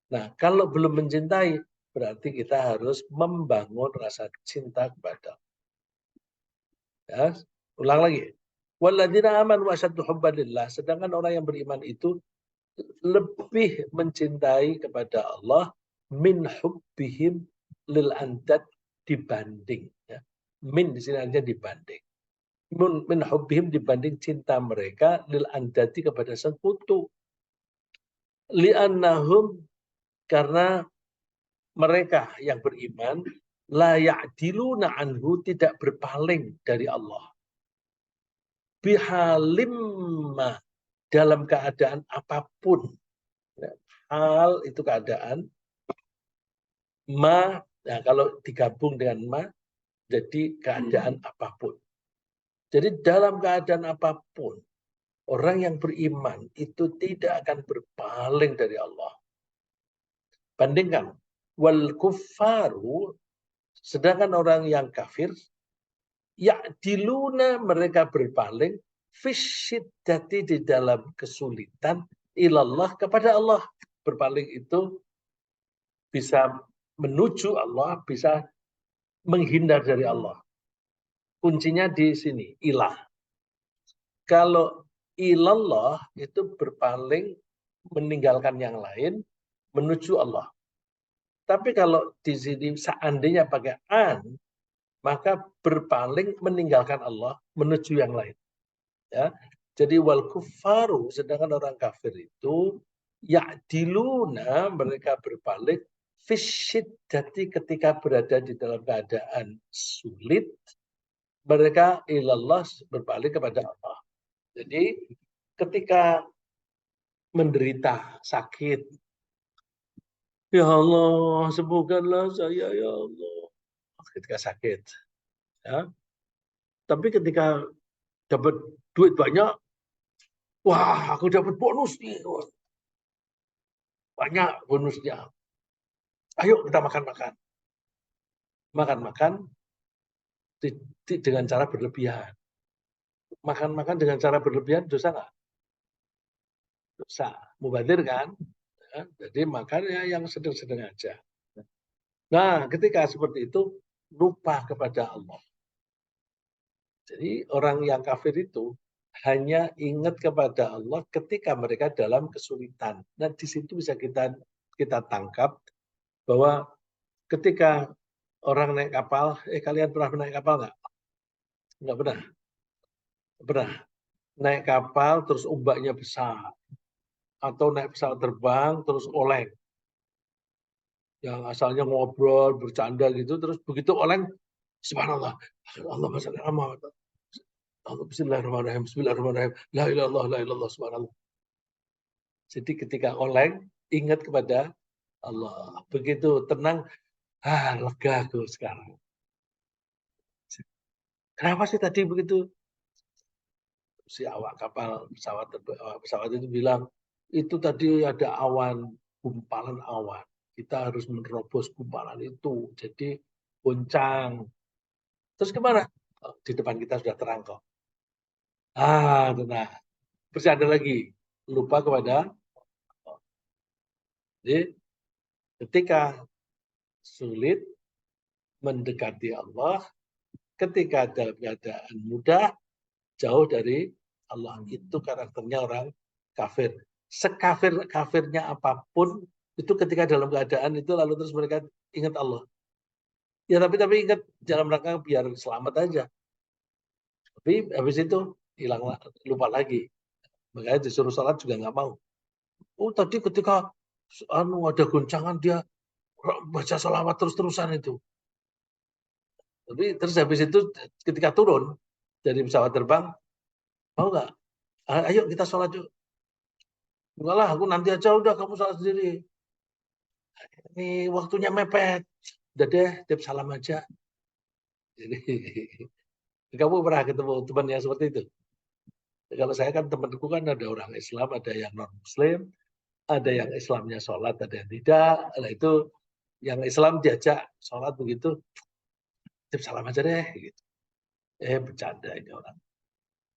Nah, kalau belum mencintai, berarti kita harus membangun rasa cinta kepada Allah. Ya, ulang lagi. Walladzina amanu asyaddu hubban lillah. Sedangkan orang yang beriman itu lebih mencintai kepada Allah min hubbihim lil andad dibanding. Ya. Min di sini aja dibanding. Min hubbihim dibanding cinta mereka lil andadi kepada sekutu. Li'annahum karena mereka yang beriman la ya'diluna anhu tidak berpaling dari Allah. Bihalimma dalam keadaan apapun. Hal itu keadaan. Ma, nah kalau digabung dengan ma, jadi keadaan apapun. Jadi dalam keadaan apapun, orang yang beriman itu tidak akan berpaling dari Allah. Bandingkan, wal kuffaru, sedangkan orang yang kafir, ya'diluna mereka berpaling, fisyiddati di dalam kesulitan, ilallah kepada Allah. Berpaling itu bisa menuju Allah, bisa menghindar dari Allah. Kuncinya di sini, ilah. Kalau ilallah itu berpaling meninggalkan yang lain menuju Allah. Tapi kalau di sini seandainya pakai an, maka berpaling meninggalkan Allah menuju yang lain. Ya. Jadi wal kuffaru, sedangkan orang kafir itu ya'diluna mereka berpaling fisyiddati ketika berada di dalam keadaan sulit, mereka ilallah berpaling kepada Allah. Jadi ketika menderita sakit, ya Allah, sembuhkanlah saya ya Allah. Ketika sakit, ya. Tapi ketika dapat duit banyak, wah, aku dapat bonus nih, banyak bonusnya. Ayo kita makan-makan, makan-makan dengan cara berlebihan. Makan-makan dengan cara berlebihan dosa nggak? Dosa, mubazir kan? Ya, jadi makannya yang sedang-sedang aja. Nah, ketika seperti itu lupa kepada Allah. Jadi orang yang kafir itu hanya ingat kepada Allah ketika mereka dalam kesulitan. Nah, di situ bisa kita tangkap bahwa ketika orang naik kapal, kalian pernah naik kapal nggak? Nggak pernah. Pernah. Naik kapal terus ombaknya besar. Atau naik pesawat terbang terus oleng. Yang asalnya ngobrol, bercanda gitu, terus begitu oleng, subhanallah, Allah masalah Allah, bismillahirrahmanirrahim, bismillahirrahmanirrahim, la ilallah, la ilallah, subhanallah. Jadi ketika oleng, ingat kepada Allah. Begitu tenang, lega aku sekarang. Kenapa sih tadi begitu? Si awak kapal pesawat itu bilang, itu tadi ada awan, gumpalan awan. Kita harus menerobos gumpalan itu. Jadi goncang. Terus gimana? Di depan kita sudah terang kok. Tenang. Bercanda lagi. Lupa kepada. Jadi ketika sulit mendekati Allah, ketika dalam keadaan mudah, jauh dari Allah. Itu karakternya orang kafir. Sekafir-kafirnya apapun, itu ketika dalam keadaan itu lalu terus mereka ingat Allah. Ya tapi ingat dalam rangka biar selamat aja. Tapi habis itu hilang, lupa lagi. Makanya disuruh sholat juga nggak mau. Oh tadi ketika ada goncangan dia baca sholawat terus-terusan itu. Tapi terus habis itu ketika turun dari pesawat terbang, mau nggak? Ayo kita sholat yuk. Enggak lah, aku nanti aja, udah kamu sholat sendiri. Ini waktunya mepet. Udah deh, tiap salam aja. Jadi, kamu pernah ketemu teman yang seperti itu? Kalau saya kan temanku kan ada orang Islam, ada yang non-Muslim, ada yang Islamnya sholat, ada yang tidak. Nah itu yang Islam diajak sholat begitu, tiap salam aja deh. Gitu. Bercanda ini orang.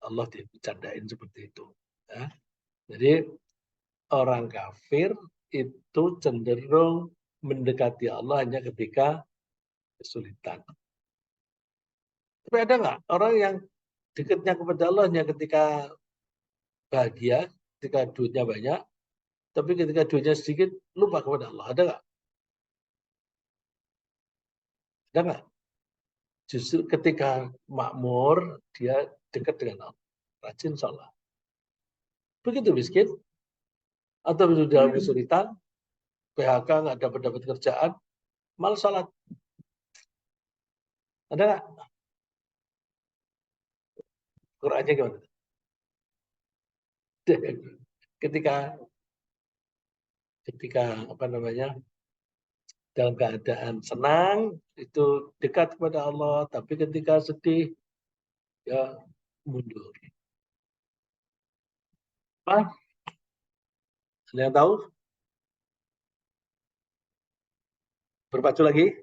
Allah dicandain seperti itu. Ya. Jadi orang kafir itu cenderung mendekati Allah hanya ketika kesulitan. Tapi ada nggak orang yang dekatnya kepada Allah hanya ketika bahagia, ketika duitnya banyak, tapi ketika duitnya sedikit lupa kepada Allah? Ada nggak? Ada nggak? Justru ketika makmur dia dekat dengan Allah, rajin sholat. Begitu miskin atau sudah kesulitan, PHK nggak dapat kerjaan, malas sholat. Ada nggak? Qurannya gimana? Ketika apa namanya, dalam keadaan senang itu dekat kepada Allah, tapi ketika sedih ya mundur. Apa? Ada yang tahu? Berpacu lagi?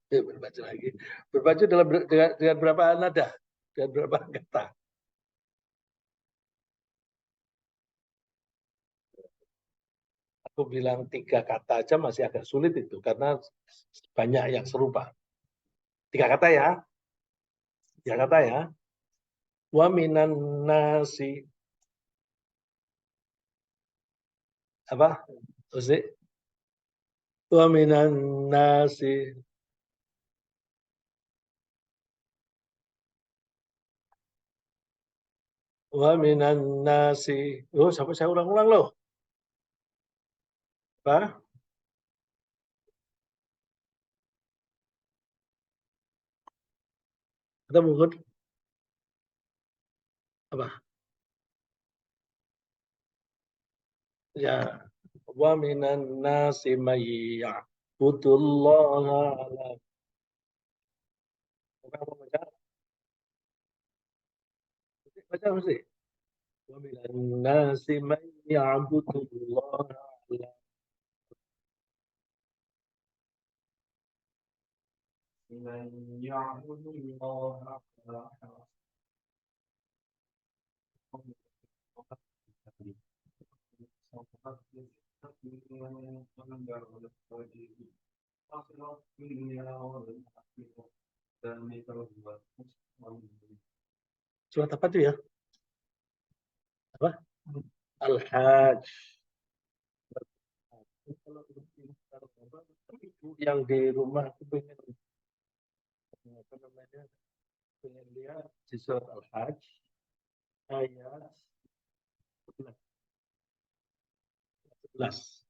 Berpacu lagi. Berpacu dengan berapa nada? Dengan berapa kata? Aku bilang 3 kata aja masih agak sulit itu karena banyak yang serupa. 3 kata ya. 3 kata ya. Wa minan nasi. Apa? Uzi? Wa minan nasi. Wa minan nasi. Oh, sampai saya ulang-ulang loh. Apa? Kita mungkin apa? Ya, wa minan nasi may ya'budullaha ala. Baca mesti. Wa minan nasi may ya'budullaha ala. من يعبد الله على حرف Surat apa itu ya? Apa? Al-Hajj. Ibu yang di rumah itu pengen apa namanya? Pengen lihat di surat Al-Hajj ayat 11.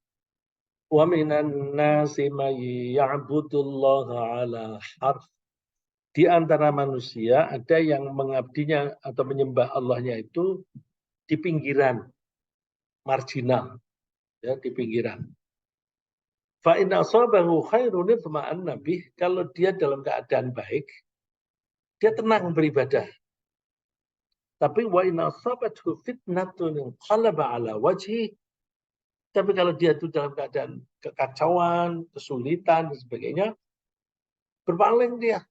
Wa minan nasi may ya'budullaha ala harf. Di antara manusia ada yang mengabdinya atau menyembah Allahnya itu di pinggiran, marginal, ya, di pinggiran. Fa in asabahu khairun itma'anna bih, kalau dia dalam keadaan baik, dia tenang beribadah. Tapi wa in asabathu fitnatun qalaba ala wajhi, tapi kalau dia itu dalam keadaan kekacauan, kesulitan dan sebagainya, berpaling dia,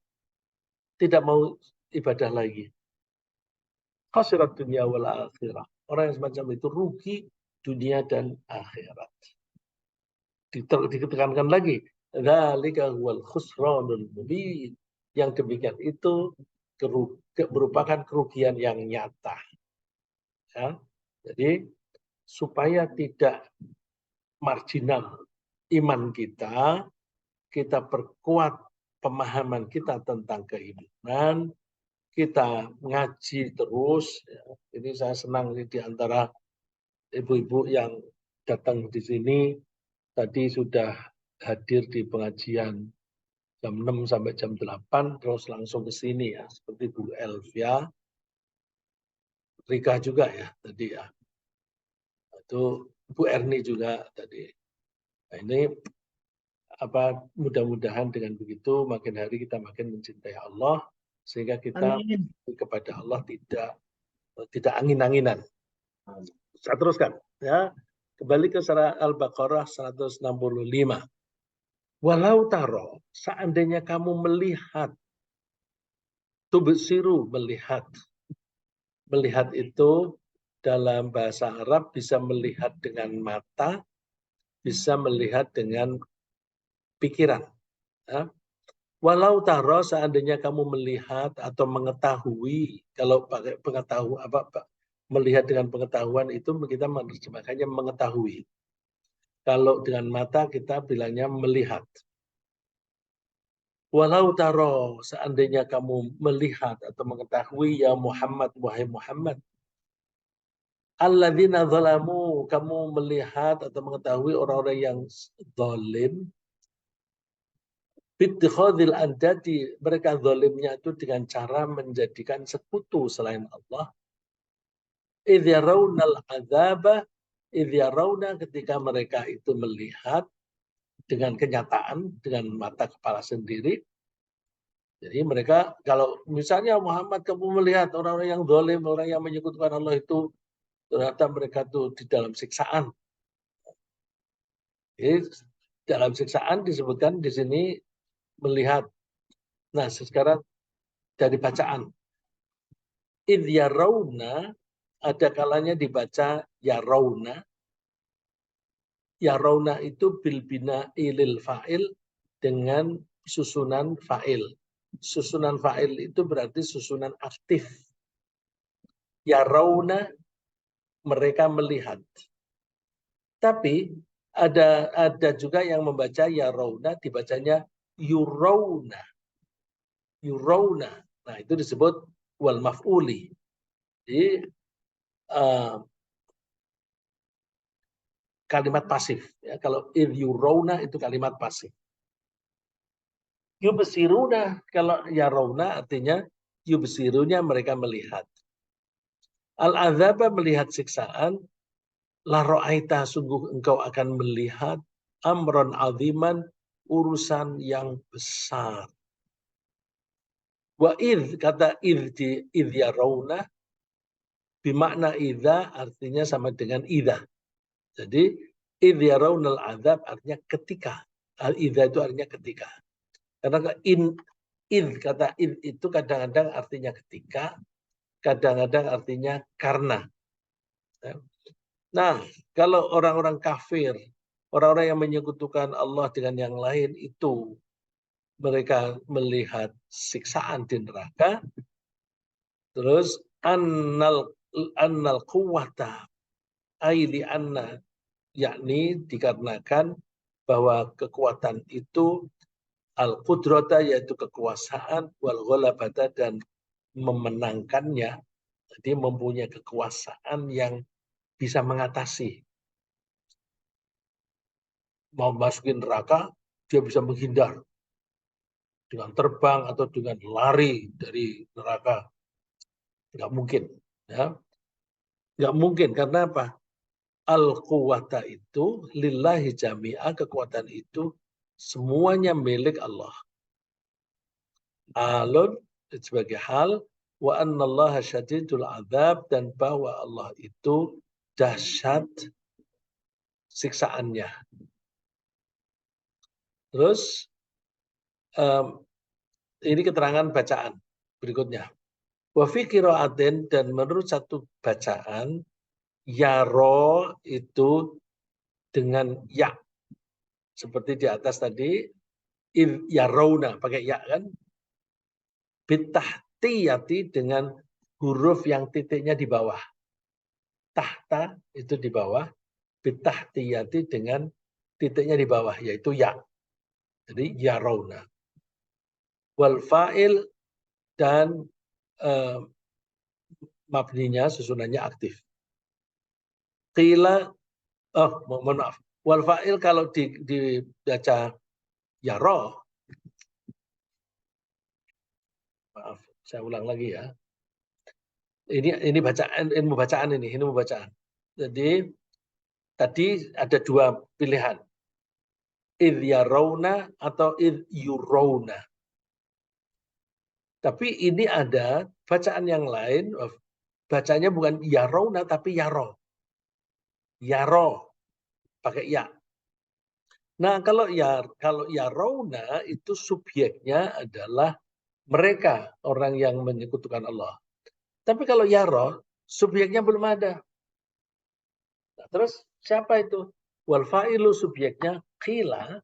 tidak mau ibadah lagi. Khasirat dunia wal akhirah. Orang yang semacam itu rugi dunia dan akhirat. Ditekankan lagi, dzalika huwal khusranul mubin. Yang demikian itu merupakan kerugian yang nyata. Ya. Jadi supaya tidak marginal iman kita, kita perkuat pemahaman kita tentang keimanan, kita ngaji terus. Ya. Ini saya senang di antara ibu-ibu yang datang di sini tadi sudah hadir di pengajian jam 6 sampai jam 8, terus langsung ke sini ya, seperti Bu Elvia, Rika juga ya tadi ya. Itu Bu Erni juga tadi. Nah, ini apa mudah-mudahan dengan begitu makin hari kita makin mencintai Allah sehingga kita Amin. kepada Allah tidak angin-anginan. Saya teruskan ya. Kembali ke surah Al-Baqarah 165. Walau taro, seandainya kamu melihat Tubsiru, melihat. Melihat itu dalam bahasa Arab bisa melihat dengan mata, bisa melihat dengan pikiran. Ya. Walau taro, seandainya kamu melihat atau mengetahui, kalau pakai pengetahuan melihat dengan pengetahuan itu kita menerjemahkannya mengetahui. Kalau dengan mata kita bilangnya melihat. Walau taro, seandainya kamu melihat atau mengetahui ya Muhammad, wahai Muhammad. Alladzina zalamu, kamu melihat atau mengetahui orang-orang yang zalim. Bittikhadil andadi, mereka zalimnya itu dengan cara menjadikan sekutu selain Allah. Idh yarawnal adzaba, idh yarawna, ketika mereka itu melihat dengan kenyataan, dengan mata kepala sendiri. Jadi mereka, kalau misalnya Muhammad kamu melihat orang-orang yang zalim, orang yang menyekutukan Allah itu, ternyata mereka itu di dalam siksaan. Jadi, dalam siksaan disebutkan di sini melihat. Nah, sekarang dari bacaan. Idh yarawna, ada kalanya dibaca yarawna. Yarawna itu bil bina'i lil fa'il dengan susunan fa'il. Susunan fa'il itu berarti susunan aktif. Yarawna, mereka melihat. Tapi ada juga yang membaca yarawna, dibacanya yurawna. Yurawna. Nah, itu disebut wal maf'uli. Jadi kalimat pasif. Ya, kalau idh yurawna itu kalimat pasif. Yubsiruna, kalau yarawna artinya yubsirunya mereka melihat. Al-adzaba, melihat siksaan. La ra'aita, sungguh engkau akan melihat amron aziman, urusan yang besar. Wa idh, kata idh di idh yarawna, bimakna idha artinya sama dengan idha. Jadi idh yarawnal adzab artinya ketika. Al-idha itu artinya ketika. Karena kata idh itu kadang-kadang artinya ketika, kadang-kadang artinya karena. Nah, kalau orang-orang kafir, orang-orang yang menyekutukan Allah dengan yang lain itu, mereka melihat siksaan di neraka, terus annal quwwata aili anna, yakni dikarenakan bahwa kekuatan itu al-qudrata, yaitu kekuasaan, wal ghalabata, dan memenangkannya. Jadi mempunyai kekuasaan yang bisa mengatasi. Mau masukin neraka, dia bisa menghindar dengan terbang atau dengan lari dari neraka. Nggak mungkin. Ya. Nggak mungkin, karena apa? Al-quwata itu lillahi jami'ah, kekuatan itu semuanya milik Allah. Alun, sebagai hal, wa annallaha syadidul adzab, dan bahwa Allah itu dahsyat siksaannya. Terus ini keterangan bacaan berikutnya. Wa fi qira'atin, dan menurut satu bacaan, yaro itu dengan ya. Seperti di atas tadi, yarawna pakai ya kan? Bitahtiyati, dengan huruf yang titiknya di bawah. Tahta itu di bawah, bitahtiyati dengan titiknya di bawah, yaitu ya. Jadi yarawna. Wal fa'il, dan mabninya susunannya aktif. Qila, mohon maaf. Wal fa'il kalau dibaca yaro, maaf, saya ulang lagi ya. Ini bacaan, ilmu bacaan ini, ilmu bacaan. Jadi tadi ada dua pilihan. Idh yarawna atau idh yurawna. Tapi ini ada bacaan yang lain, bacanya bukan yarawna tapi yaro. Yaro pakai ya. Nah, kalau yarawna itu subjeknya adalah mereka orang yang menyekutukan Allah. Tapi kalau yara, subjeknya belum ada. Nah, terus siapa itu? Wal fa'ilu subjeknya qila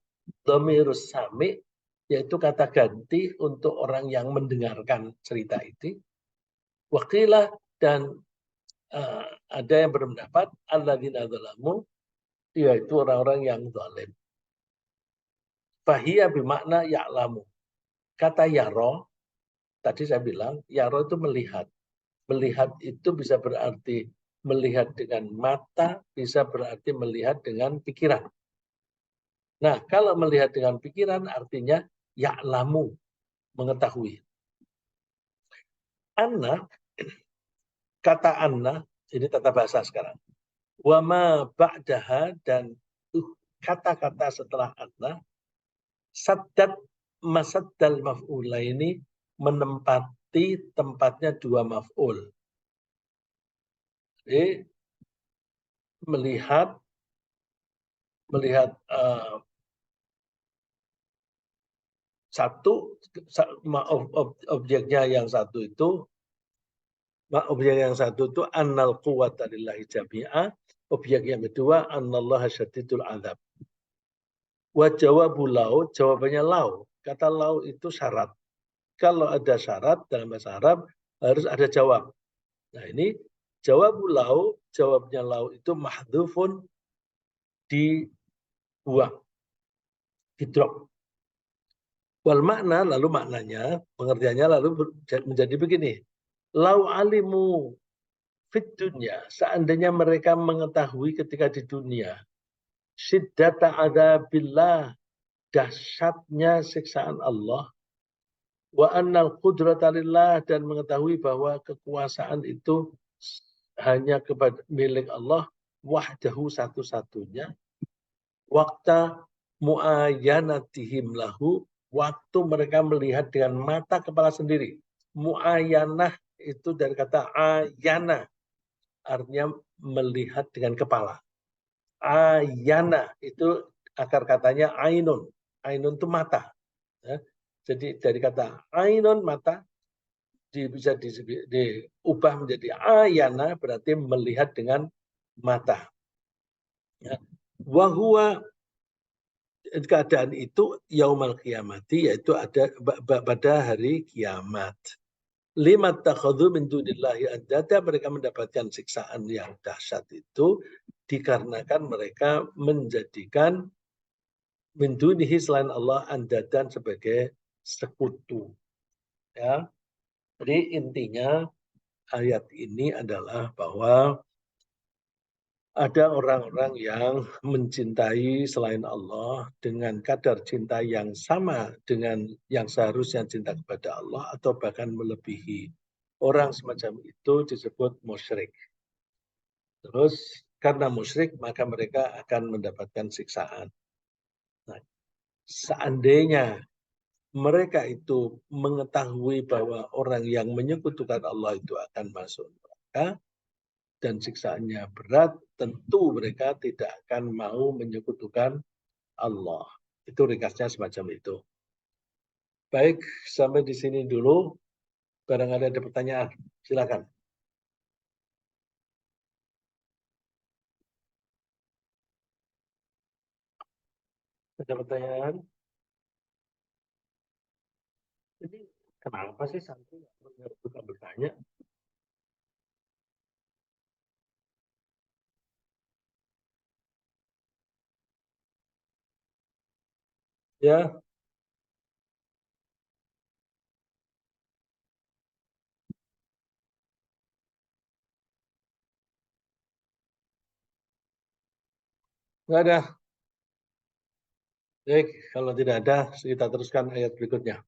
dhamirus sami, yaitu kata ganti untuk orang yang mendengarkan cerita itu. Waqilah, dan ada yang berpendapat alladzina dzalamu, yaitu orang-orang yang zalim. Fahiyya bimakna ya'lamu. Kata yaro, tadi saya bilang yaro itu melihat. Melihat itu bisa berarti melihat dengan mata, bisa berarti melihat dengan pikiran. Nah, kalau melihat dengan pikiran artinya ya'lamu, mengetahui. Anna, kata anna, ini tata bahasa sekarang. Wama ba'daha, dan kata-kata setelah anna, saddad masaddal maf'ula ini menempati tempatnya dua maf'ul. Jadi melihat satu objeknya yang satu itu annal quwwata lillahi jami'a, objek yang kedua annallaha syadidul adzab. Wa jawabu lau, jawabannya lau. Kata lau itu syarat. Kalau ada syarat dalam bahasa Arab harus ada jawab. Nah, ini jawabu lau, jawabnya lau itu mahdhufun, dibuang, di-drop. Wal makna, lalu maknanya, pengertiannya lalu menjadi begini. Lau alimu fit dunya, seandainya mereka mengetahui ketika di dunia, syiddata adzabillah, dahsyatnya siksaan Allah, wa annal qudrata lillah, dan mengetahui bahwa kekuasaan itu hanya kepada milik Allah, wahdahu, satu-satunya, waktu mu'ayanatihim lahu, waktu mereka melihat dengan mata kepala sendiri. Mu'ayanah itu dari kata ayana, artinya melihat dengan kepala. Ayana itu akar katanya ainun. Ainun itu mata. Ya. Jadi dari kata ainun, mata, bisa diubah menjadi ayana, berarti melihat dengan mata. Ya. Wahua, keadaan itu yaumal qiyamati, yaitu ada pada hari kiamat. Lima takhadhu min dunillahi andada, mereka mendapatkan siksaan yang dahsyat itu dikarenakan mereka menjadikan min dunihi, selain Allah, andadan, sebagai sekutu. Ya. Jadi intinya ayat ini adalah bahwa ada orang-orang yang mencintai selain Allah dengan kadar cinta yang sama dengan yang seharusnya cinta kepada Allah, atau bahkan melebihi. Orang semacam itu disebut musyrik. Terus karena musyrik maka mereka akan mendapatkan siksaan. Nah, seandainya mereka itu mengetahui bahwa orang yang menyekutukan Allah itu akan masuk neraka dan siksaannya berat, tentu mereka tidak akan mau menyekutukan Allah. Itu ringkasnya semacam itu. Baik, sampai di sini dulu. Barangkali ada pertanyaan, silakan. Ada pertanyaan? Jadi kenapa sih santri nggak bertanya? Ya, nggak ada. Baik, kalau tidak ada, kita teruskan ayat berikutnya.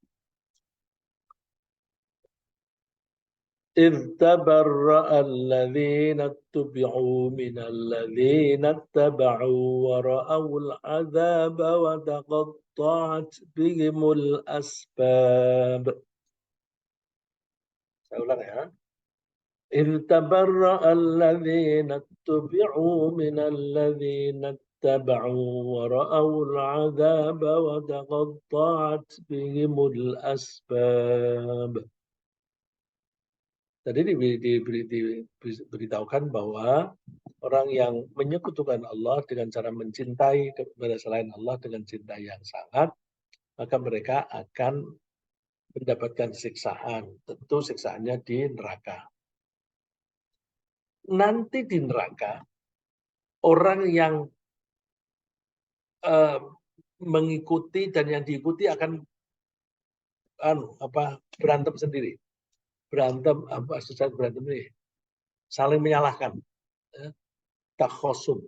إذ تبرأ الذين اتبعوا من الذين اتبعوا ورأوا العذاب وتقطعت بهم الأسباب. Saya ulang ya. إذ تبرأ الذين اتبعوا من الذين اتبعوا ورأوا العذاب وتقطعت بهم الأسباب. Tadi diberitahukan bahwa orang yang menyekutukan Allah dengan cara mencintai kepada selain Allah dengan cinta yang sangat, maka mereka akan mendapatkan siksaan. Tentu siksaannya di neraka. Nanti di neraka, orang yang mengikuti dan yang diikuti akan berantem sendiri. Berantem, berantem ini saling menyalahkan. Takhosum.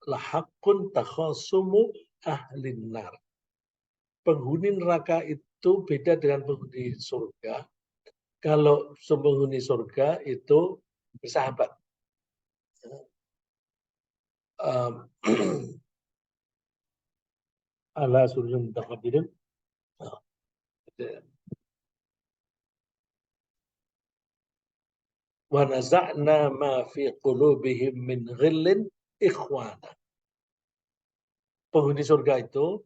Lahakun takhosumu ahlin nar. Penghuni neraka itu beda dengan penghuni surga. Kalau penghuni surga itu bersahabat. Ala surjun mutaqabilin. Wa naza'na ma fi qulubihim min ghillin ikhwana. Penghuni surga itu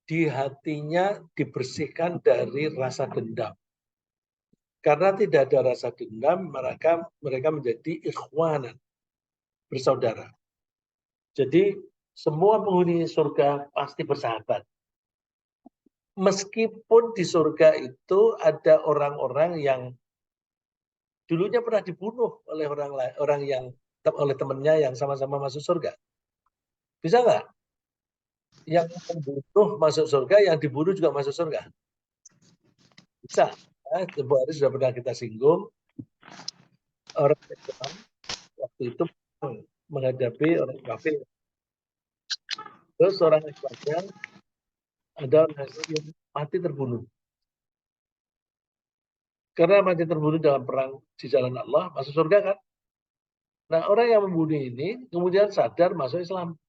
di hatinya dibersihkan dari rasa dendam. Karena tidak ada rasa dendam, mereka menjadi ikhwanan, bersaudara. Jadi semua penghuni surga pasti bersahabat. Meskipun di surga itu ada orang-orang yang dulunya pernah dibunuh oleh oleh temannya yang sama-sama masuk surga. Bisa nggak? Yang membunuh masuk surga, yang dibunuh juga masuk surga? Bisa. Bu Aris sudah pernah kita singgung. Orang Islam waktu itu menghadapi orang kafir. Terus orang Islamnya ada orang yang mati terbunuh. Karena mati terbunuh dalam perang di jalan Allah, masuk surga kan? Nah, orang yang membunuh ini kemudian sadar masuk Islam.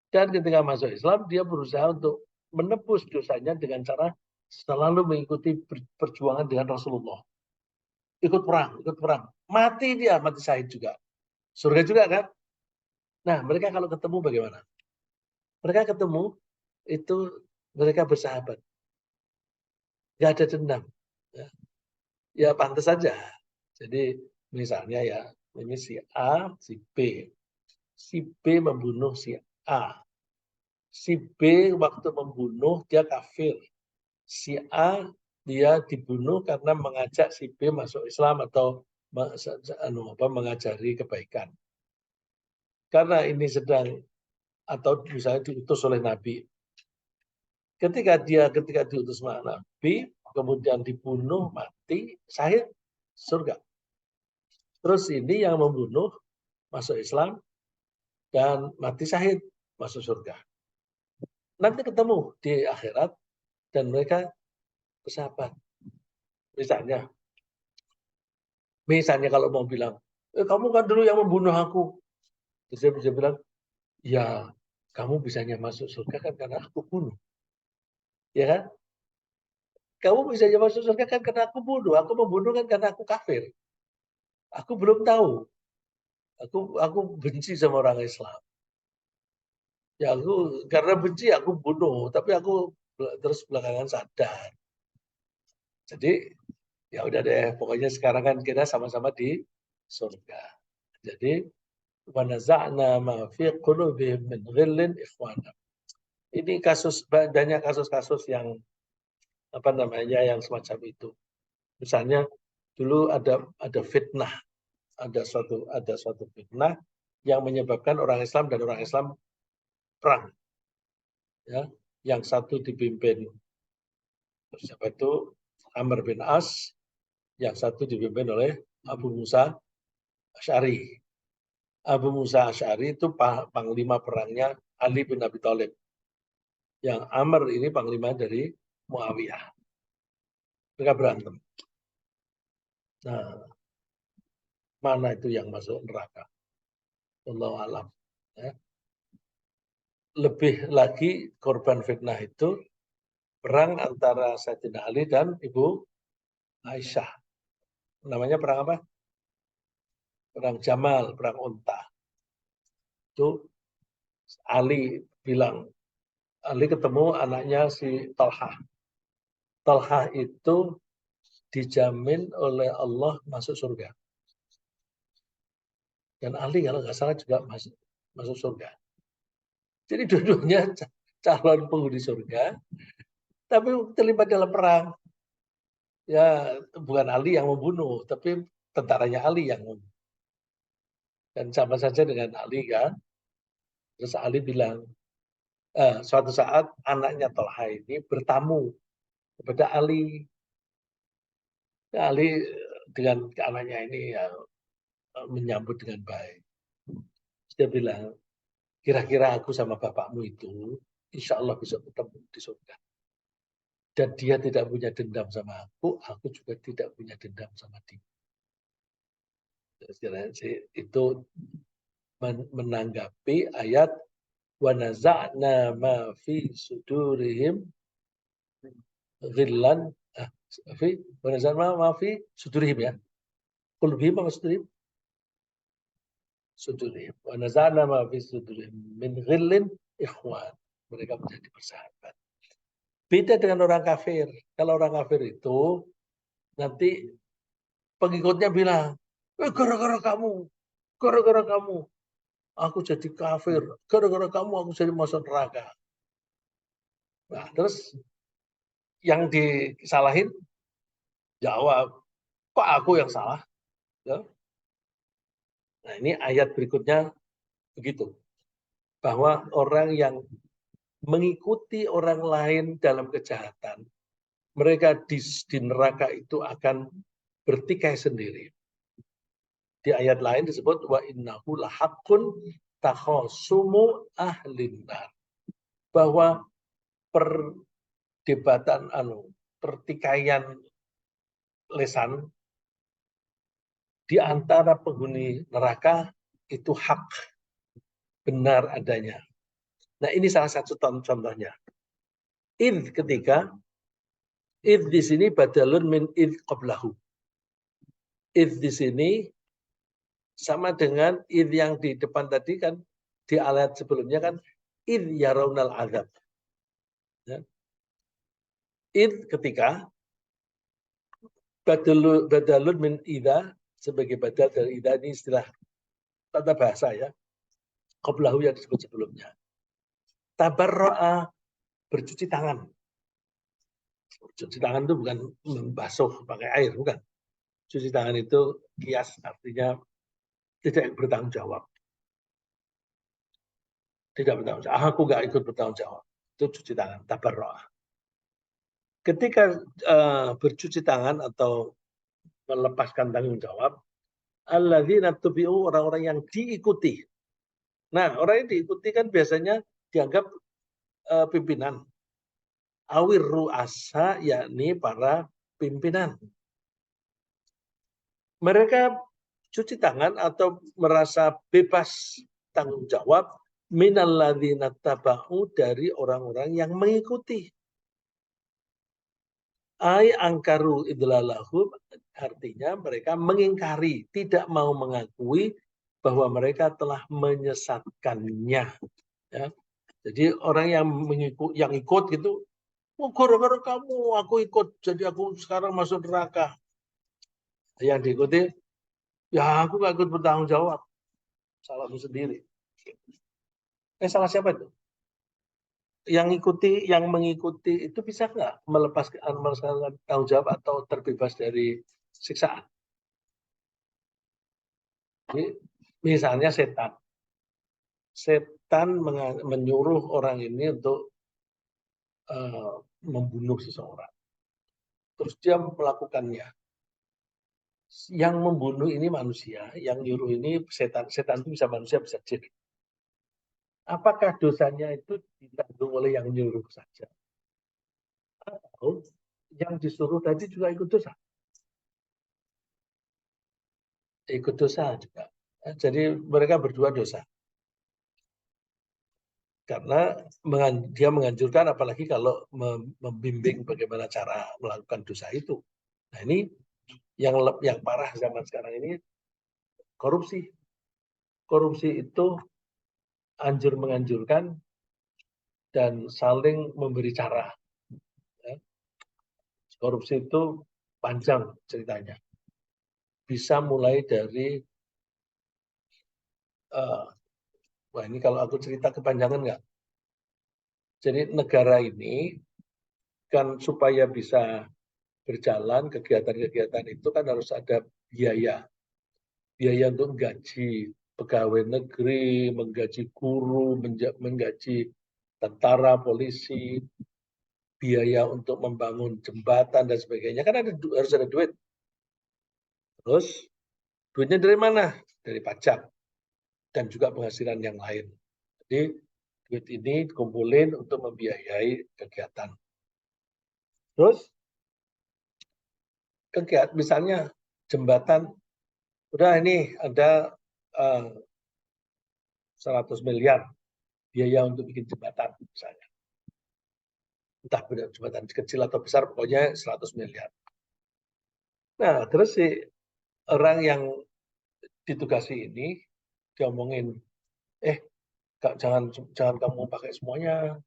Dan ketika masuk Islam, dia berusaha untuk menebus dosanya dengan cara selalu mengikuti perjuangan dengan Rasulullah. Ikut perang. Mati dia, mati syahid juga. Surga juga kan? Nah, mereka kalau ketemu bagaimana? Mereka ketemu, itu mereka bersahabat. Nggak ada dendam. Ya pantas saja. Jadi misalnya ya, ini si A, si B. Si B membunuh si A. Si B waktu membunuh dia kafir. Si A dia dibunuh karena mengajak si B masuk Islam atau mengajari kebaikan. Karena ini sedang atau misalnya diutus oleh Nabi. Ketika diutus oleh Nabi, kemudian dibunuh, mati, syahid, surga. Terus ini yang membunuh masuk Islam dan mati syahid masuk surga. Nanti ketemu di akhirat dan mereka bersahabat. Misalnya kalau mau bilang, kamu kan dulu yang membunuh aku. Terus dia bisa bilang, ya kamu bisanya masuk surga kan karena aku bunuh. Ya kan? Kamu bisanya masuk surga kan karena aku bunuh. Aku membunuh kan karena aku kafir. Aku belum tahu. Aku benci sama orang Islam. Ya aku karena benci aku bunuh, tapi aku terus belakangan sadar. Jadi ya udah deh, pokoknya sekarang kan kita sama-sama di surga. Jadi wa naza'na ma fi qulubihim min ghillin ikhwana. Ini banyak kasus-kasus yang yang semacam itu. Misalnya dulu ada fitnah, ada suatu fitnah yang menyebabkan orang Islam dan orang Islam perang. Ya, yang satu dipimpin siapa itu Amr bin As, yang satu dipimpin oleh Abu Musa Asy'ari. Abu Musa Asy'ari itu panglima perangnya Ali bin Abi Thalib. Yang Amr ini panglima dari Muawiyah. Mereka berantem. Nah, mana itu yang masuk neraka? Wallahu a'lam. Ya. Lebih lagi korban fitnah itu perang antara Sayyidina Ali dan Ibu Aisyah. Namanya perang apa? Perang Jamal, perang unta. Itu Ali bilang, Ali ketemu anaknya si Talha. Talha itu dijamin oleh Allah masuk surga. Dan Ali kalau nggak salah juga masuk surga. Jadi dua-duanya calon penghuni surga, tapi terlibat dalam perang. Ya, bukan Ali yang membunuh, tapi tentaranya Ali yang membunuh. Dan sama saja dengan Ali kan. Terus Ali bilang, suatu saat anaknya Talha ini bertamu kepada Ali. Ali dengan anaknya ini ya, menyambut dengan baik. Dia bilang, kira-kira aku sama bapakmu itu, insya Allah besok ketemu di surga. Dan dia tidak punya dendam sama aku juga tidak punya dendam sama dia. Itu menanggapi ayat wa naza'na ma fi sudurihim ghillan wa naza'na ma fi sudurihim ya. Qulubihim apa sudurihim? Sudurihim. Wa naza'na ma fi sudurihim min ghillin ikhwan. Mereka menjadi bersahabat. Beda dengan orang kafir. Kalau orang kafir itu nanti pengikutnya bilang, gara-gara kamu, aku jadi kafir, gara-gara kamu aku jadi masuk neraka. Nah, terus yang disalahin jawab, kok aku yang salah? Ya. Nah, ini ayat berikutnya begitu. Bahwa orang yang mengikuti orang lain dalam kejahatan, mereka di neraka itu akan bertikai sendiri. Di ayat lain disebut wa innahu lahaqqun takhasumu ahlin nar. Bahwa perdebatan pertikaian lesan di antara penghuni neraka itu hak, benar adanya. Nah, ini salah satu contohnya. Ketika di sini badalun min qablahu. Di sini sama dengan yang di depan tadi kan, di ayat sebelumnya kan yarawnal azab. Ya. Ketika badalun min sebagai badal dari ini istilah tata bahasa ya. Qablahu yang disebut sebelumnya. Tabarra'a, bercuci tangan. Cuci tangan itu bukan membasuh pakai air, bukan. Cuci tangan itu kias, artinya tidak bertanggung jawab. Tidak bertanggung jawab. Aku nggak ikut bertanggung jawab. Itu cuci tangan, tabarra'a. Ketika bercuci tangan atau melepaskan tanggung jawab, alladzina tubi'u, orang-orang yang diikuti. Nah, orang yang diikuti kan biasanya dianggap pimpinan. Awir ru'asa, yakni para pimpinan. Mereka cuci tangan atau merasa bebas tanggung jawab minalladzina taba'u, dari orang-orang yang mengikuti. Ai angkaru idlalahum, artinya mereka mengingkari, tidak mau mengakui bahwa mereka telah menyesatkannya. Ya. Jadi orang yang ikut gitu, oh, gara-gara kamu aku ikut, jadi aku sekarang masuk neraka. Yang diikuti, ya aku nggak ikut bertanggung jawab, salahmu sendiri. Salah siapa itu? Yang mengikuti itu bisa nggak melepaskan tanggung jawab atau terbebas dari siksaan? Jadi, misalnya setan menyuruh orang ini untuk membunuh seseorang, terus dia melakukannya. Yang membunuh ini manusia, yang nyuruh ini setan. Setan itu bisa manusia, bisa jin. Apakah dosanya itu ditanggung oleh yang nyuruh saja? Atau yang disuruh tadi juga ikut dosa? Ikut dosa juga. Jadi mereka berdua dosa. Karena dia menganjurkan, apalagi kalau membimbing bagaimana cara melakukan dosa itu. Nah, ini yang parah zaman sekarang ini korupsi. Korupsi itu anjur menganjurkan, dan saling memberi cara. Ya. Korupsi itu panjang ceritanya. Bisa mulai dari, wah ini kalau aku cerita kepanjangan nggak? Jadi negara ini kan supaya bisa berjalan kegiatan-kegiatan itu kan harus ada biaya. Biaya untuk menggaji pegawai negeri, menggaji guru, menggaji tentara, polisi, biaya untuk membangun jembatan dan sebagainya, kan harus ada duit. Terus duitnya dari mana? Dari pajak dan juga penghasilan yang lain. Jadi duit ini dikumpulin untuk membiayai kegiatan. Terus kegiatan misalnya jembatan, udah ini ada 100 miliar biaya untuk bikin jembatan misalnya. Entah jembatan kecil atau besar, pokoknya 100 miliar. Nah, terus si orang yang ditugasi ini diomongin, jangan kamu pakai semuanya,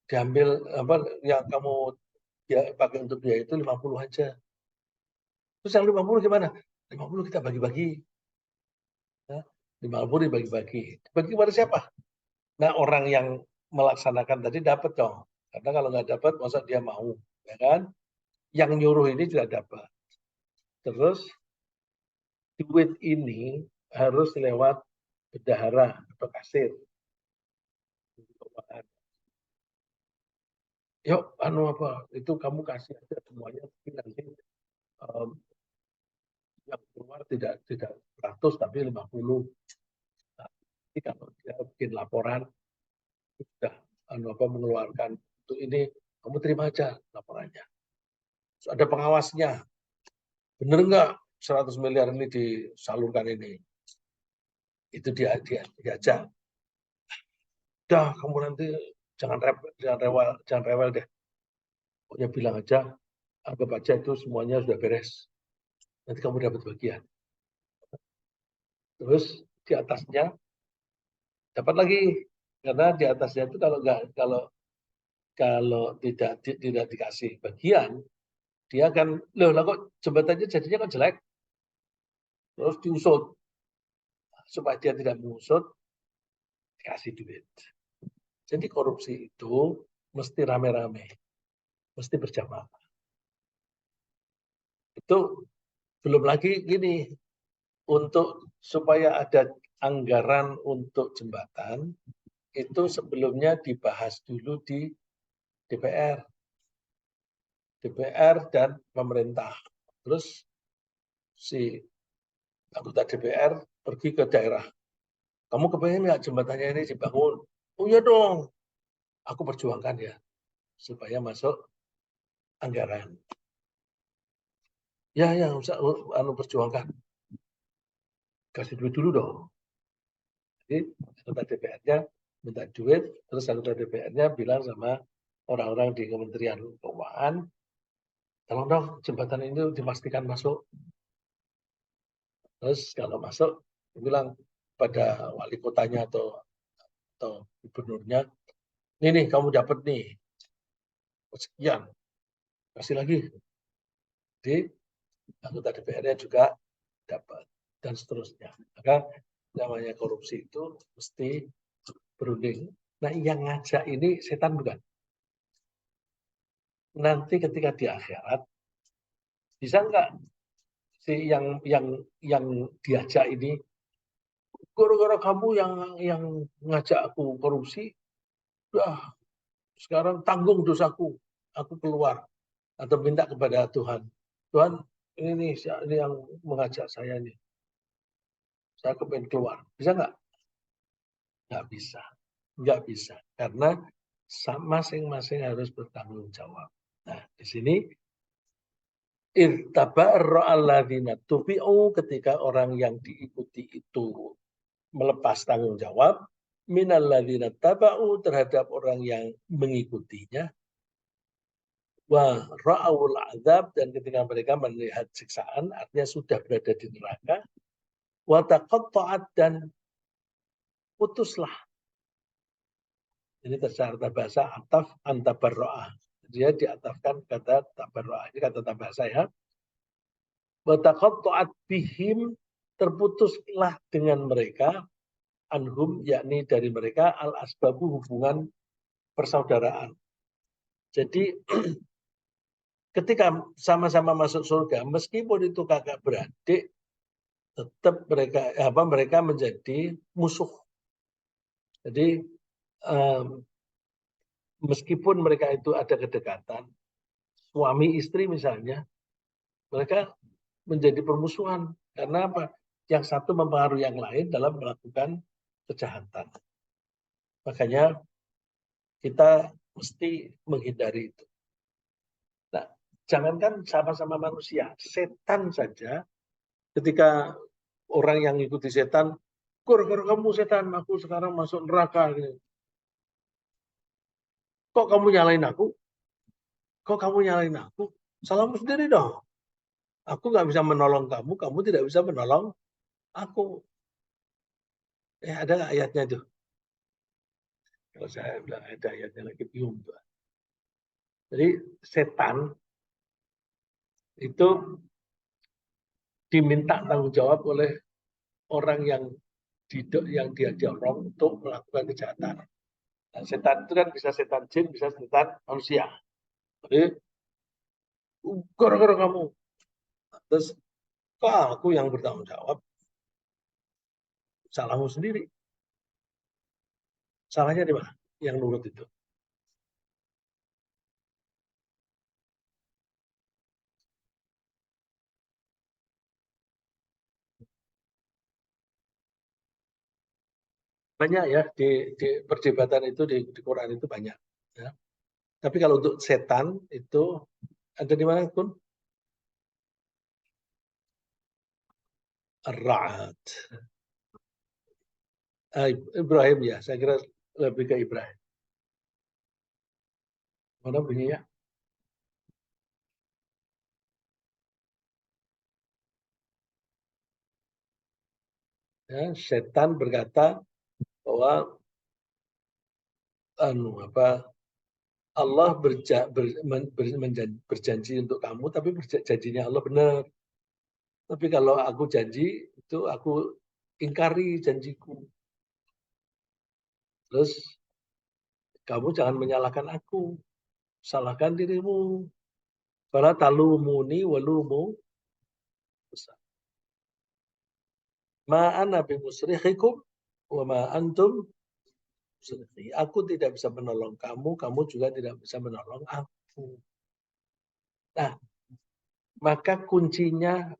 diambil apa yang kamu pakai untuk biaya itu 50 aja. Terus yang 50 gimana? 50 kita bagi-bagi. Ya, 50 dibagi-bagi. Bagi kepada siapa? Nah, orang yang melaksanakan tadi dapat dong. Karena kalau nggak dapat, masa dia mau, ya kan? Yang nyuruh ini juga dapat. Terus duit ini harus lewat bendahara atau kasir. Yuk, apa? Itu kamu kasih aja semuanya, tapi nanti yang keluar tidak 100 tapi 50. Nah, jadi kalau dia bikin laporan, sudah mengeluarkan untuk ini, kamu terima aja laporannya. Terus ada pengawasnya, bener nggak 100 miliar ini disalurkan ini? Itu dia diajak. Dah, kamu nanti jangan rewel deh. Pokoknya bilang aja, anggap aja itu semuanya sudah beres. Nanti kamu dapat bagian. Terus di atasnya dapat lagi, karena di atasnya itu kalau tidak dikasih bagian, dia akan loh kok jembatannya jadinya kan jelek, terus diusut. Supaya dia tidak mengusut, dikasih duit. Jadi korupsi itu mesti rame-rame, mesti berjamaah. Itu belum lagi gini, untuk supaya ada anggaran untuk jembatan, itu sebelumnya dibahas dulu di DPR. DPR dan pemerintah. Terus si anggota DPR pergi ke daerah. Kamu kepengen nggak jembatannya ini dibangun? Oh iya dong, aku perjuangkan ya, supaya masuk anggaran. Ya, usah perjuangkan. Kasih duit dulu dong. Jadi anggota DPR-nya minta duit, terus anggota DPR-nya bilang sama orang-orang di Kementerian Keuangan, tolong dong jembatan ini dipastikan masuk. Terus kalau masuk, bilang pada wali kotanya atau gubernurnya, ini kamu dapat nih, sekian, kasih lagi. Jadi anggota DPR-nya juga dapat, dan seterusnya. Maka namanya korupsi itu mesti berunding. Nah, yang ngajak ini setan bukan? Nanti ketika di akhirat, bisa nggak si yang diajak ini, gara-gara kamu yang ngajak aku korupsi, sekarang tanggung dosaku, aku keluar atau minta kepada Tuhan. Tuhan, ini yang mengajak saya nih, saya kepengen keluar. Bisa nggak? Nggak bisa. Karena masing-masing harus bertanggung jawab. Nah, di sini irtabarra'alladzina tubi'u, ketika orang yang diikuti itu melepas tanggung jawab, minalladzina taba'u, terhadap orang yang mengikutinya, wa ra'awul azab, dan ketika mereka melihat siksaan, artinya sudah berada di neraka, wa taqatta'at, dan putuslah. Ini terserah bahasa ataf antabarro'ah. Dia diatafkan kata tabarro'ah. Ini kata bahasa ya. Wataqatta'at bihim, terputuslah dengan mereka, anhum, yakni dari mereka, al-asbabu, hubungan persaudaraan. Jadi ketika sama-sama masuk surga, meskipun itu kakak beradik, tetap mereka menjadi musuh. Jadi meskipun mereka itu ada kedekatan, suami istri misalnya, mereka menjadi permusuhan. Karena apa? Yang satu mempengaruhi yang lain dalam melakukan kejahatan. Makanya kita mesti menghindari itu. Nah, jangankan sama-sama manusia, setan saja, ketika orang yang ikuti setan, gara-gara kamu setan, aku sekarang masuk neraka. Kok kamu nyalain aku? Kok kamu nyalain aku? Salahmu sendiri dong. Aku nggak bisa menolong kamu, kamu tidak bisa menolong aku. Ada nggak ayatnya tuh? Kalau saya bilang ada ayatnya lagi bingung tuh. Jadi setan itu diminta tanggung jawab oleh orang yang dia dorong untuk melakukan kejahatan. Nah, setan itu kan bisa setan jin, bisa setan manusia. Jadi gara-gara kamu, terus kok aku yang bertanggung jawab? Salahmu sendiri. Salahnya di mana? Yang nurut itu. Banyak ya di perdebatan itu di Quran itu banyak. Ya. Tapi kalau untuk setan itu ada di mana pun? Ar-Ra'd. Ibrahim ya, saya kira lebih ke Ibrahim. Mana bunyinya? Ya, setan berkata bahwa Allah berjanji untuk kamu, tapi janjinya Allah benar. Tapi kalau aku janji, itu aku ingkari janjiku. Terus kamu jangan menyalahkan aku, salahkan dirimu. Fala talumuni walumu ma ana bimusrikhikum wa ma antum musrikhi. Aku tidak bisa menolong kamu, kamu juga tidak bisa menolong aku. Nah, maka kuncinya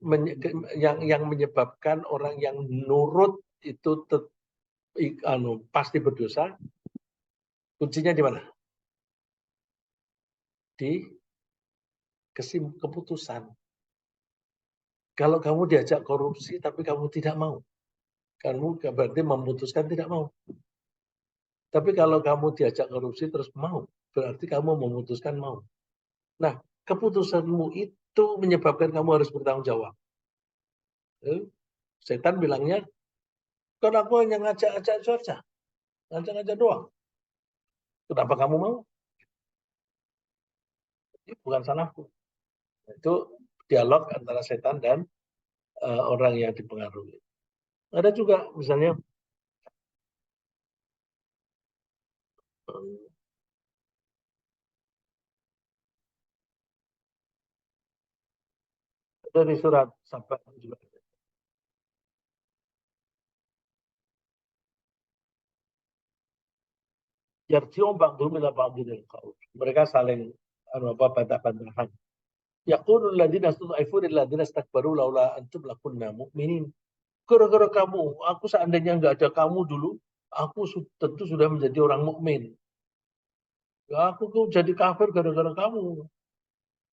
yang menyebabkan orang yang nurut itu pasti berdosa. Kuncinya di mana? Di keputusan. Kalau kamu diajak korupsi tapi kamu tidak mau, kamu berarti memutuskan tidak mau. Tapi kalau kamu diajak korupsi terus mau, berarti kamu memutuskan mau. Nah, keputusanmu itu menyebabkan kamu harus bertanggung jawab. Setan bilangnya, kan aku hanya ngajak-ngajak saja, ngajak-ngajak doang. Kenapa kamu mau? Itu bukan salahku. Itu dialog antara setan dan orang yang dipengaruhi. Ada juga misalnya dari surat Saba juga. Yarji'u ba'dhum ila ba'dhin al-qaul. Mereka saling bantah-bantahan. Yaqulu alladziina istud'ifu lil ladziina istakbaru laula antum lakunna mu'minin. Gara-gara kamu, aku seandainya nggak ada kamu dulu, aku tentu sudah menjadi orang mukmin. Ya, aku tuh jadi kafir gara-gara kamu.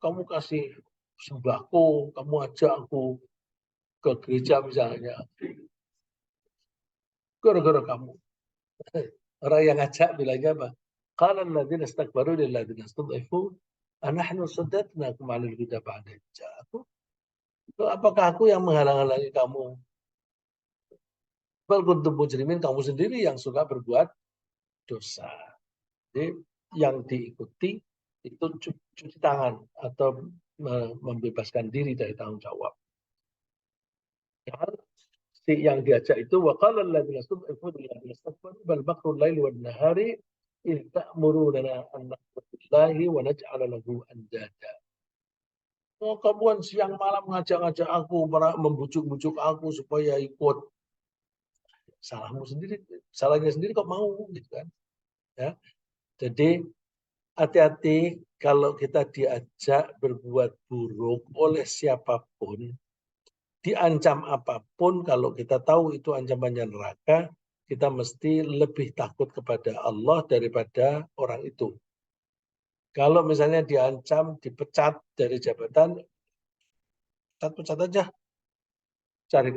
Kamu kasih sembako, kamu ajak aku ke gereja misalnya. Gara-gara kamu. Orang yang ngajak bilangnya apa? Qala alladziina istakbaru lil ladziina istud'ifu anahnu saddatnakum 'anil huda ba'da idh ja'akum. Apakah aku yang menghalang-halangi kamu Bal kuntum mujrimin, kamu sendiri yang suka berbuat dosa. Jadi yang diikuti itu cuci tangan atau membebaskan diri dari tanggung jawab. Dan si yang diajak itu waqala alladziina istud'ifu lil ladziina istakbaru bal makrul laili wan nahari idh ta'muruna an nakfura billahi wa naj'ala lahu andada. Oh, kamu siang malam ngajak-ngajak aku, membujuk-bujuk aku supaya ikut. Salahmu sendiri, salahnya sendiri kok mau, gitu kan? Ya, jadi hati-hati kalau kita diajak berbuat buruk oleh siapapun, diancam apapun, kalau kita tahu itu ancamannya neraka, kita mesti lebih takut kepada Allah daripada orang itu. Kalau misalnya diancam, dipecat dari jabatan, pecat aja. Cari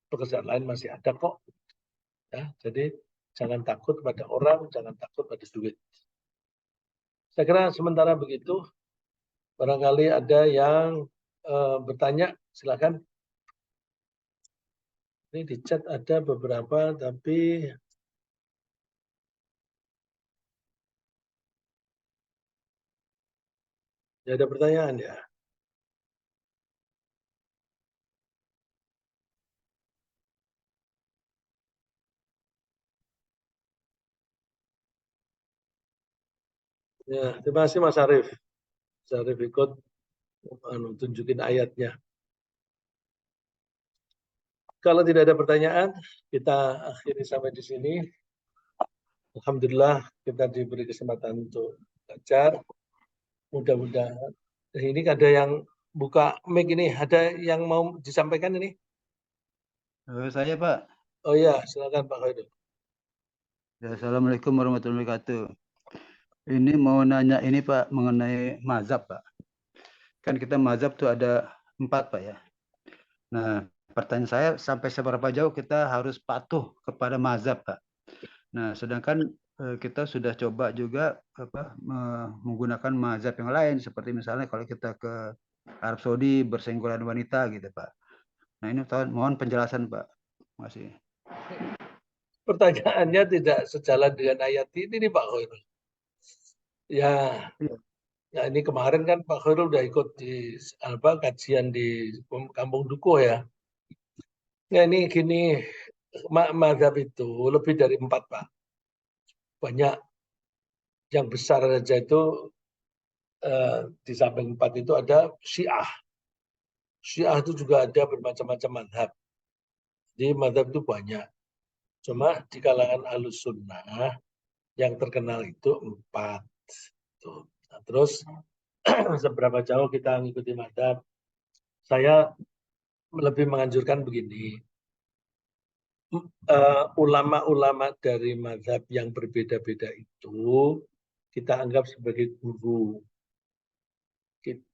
pekerjaan lain masih ada kok. Ya, jadi jangan takut pada orang, jangan takut pada duit. Saya kira sementara begitu. Barangkali ada yang bertanya, silakan. Ini di chat ada beberapa, tapi tidak ada pertanyaan ya. Ya, terima kasih Mas Arief. Mas Arief ikut tunjukin ayatnya. Kalau tidak ada pertanyaan, kita akhiri sampai di sini. Alhamdulillah kita diberi kesempatan untuk belajar. Mudah-mudahan. Ini ada yang buka mic ini. Ada yang mau disampaikan ini? Saya Pak. Oh iya, silakan Pak Khairul. Ya, Assalamualaikum warahmatullahi wabarakatuh. Ini mau nanya ini Pak mengenai mazhab Pak. Kan kita mazhab tuh ada 4 Pak ya. Nah pertanyaan saya sampai seberapa jauh kita harus patuh kepada mazhab Pak. Nah sedangkan kita sudah coba juga menggunakan mazhab yang lain seperti misalnya kalau kita ke Arab Saudi bersenggolan wanita gitu Pak. Nah ini mohon penjelasan Pak. Terima kasih. Pertanyaannya tidak sejalan dengan ayat ini nih Pak Khairul. Ya, ya ini kemarin kan Pak Khairul udah ikut di kajian di Kampung Dukuh ya. Nah ini gini, mazhab itu lebih dari 4 Pak. Banyak yang besar saja itu di samping 4 itu ada Syiah. Syiah itu juga ada bermacam-macam mazhab. Jadi mazhab itu banyak. Cuma di kalangan Ahlus Sunnah yang terkenal itu 4. Tuh. Nah, terus seberapa jauh kita mengikuti mazhab? Saya lebih menganjurkan begini. Ulama-ulama dari mazhab yang berbeda-beda itu kita anggap sebagai guru.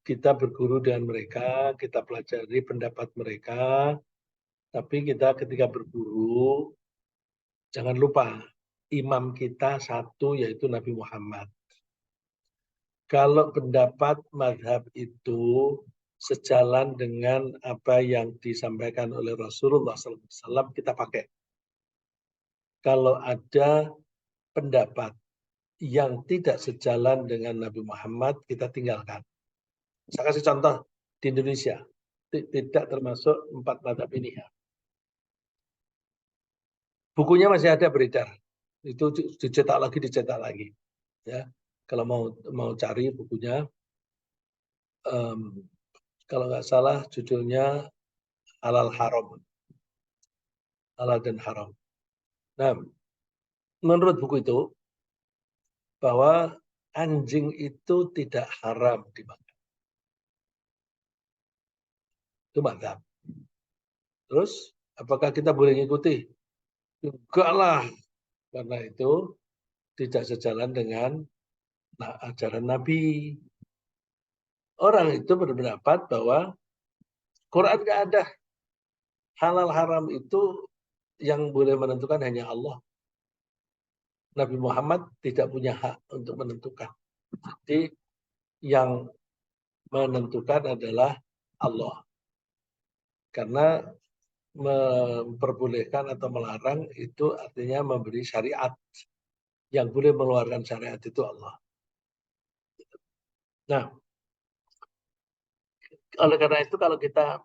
Kita berguru dengan mereka, kita pelajari pendapat mereka, tapi kita ketika berguru, jangan lupa imam kita satu yaitu Nabi Muhammad. Kalau pendapat mazhab itu sejalan dengan apa yang disampaikan oleh Rasulullah SAW, kita pakai. Kalau ada pendapat yang tidak sejalan dengan Nabi Muhammad, kita tinggalkan. Saya kasih contoh di Indonesia, tidak termasuk 4 mazhab ini ya. Bukunya masih ada beredar, itu dicetak lagi. Ya, kalau mau cari bukunya, kalau nggak salah judulnya Halal Haram, Halal dan Haram. Nah, menurut buku itu bahwa anjing itu tidak haram dimakan. Itu mazhab. Terus, apakah kita boleh mengikuti? Enggak lah, karena itu tidak sejalan dengan ajaran Nabi. Orang itu berpendapat bahwa Quran nggak ada. Halal haram itu yang boleh menentukan hanya Allah. Nabi Muhammad tidak punya hak untuk menentukan. Jadi yang menentukan adalah Allah. Karena memperbolehkan atau melarang itu artinya memberi syariat. Yang boleh mengeluarkan syariat itu Allah. Nah, oleh karena itu kalau kita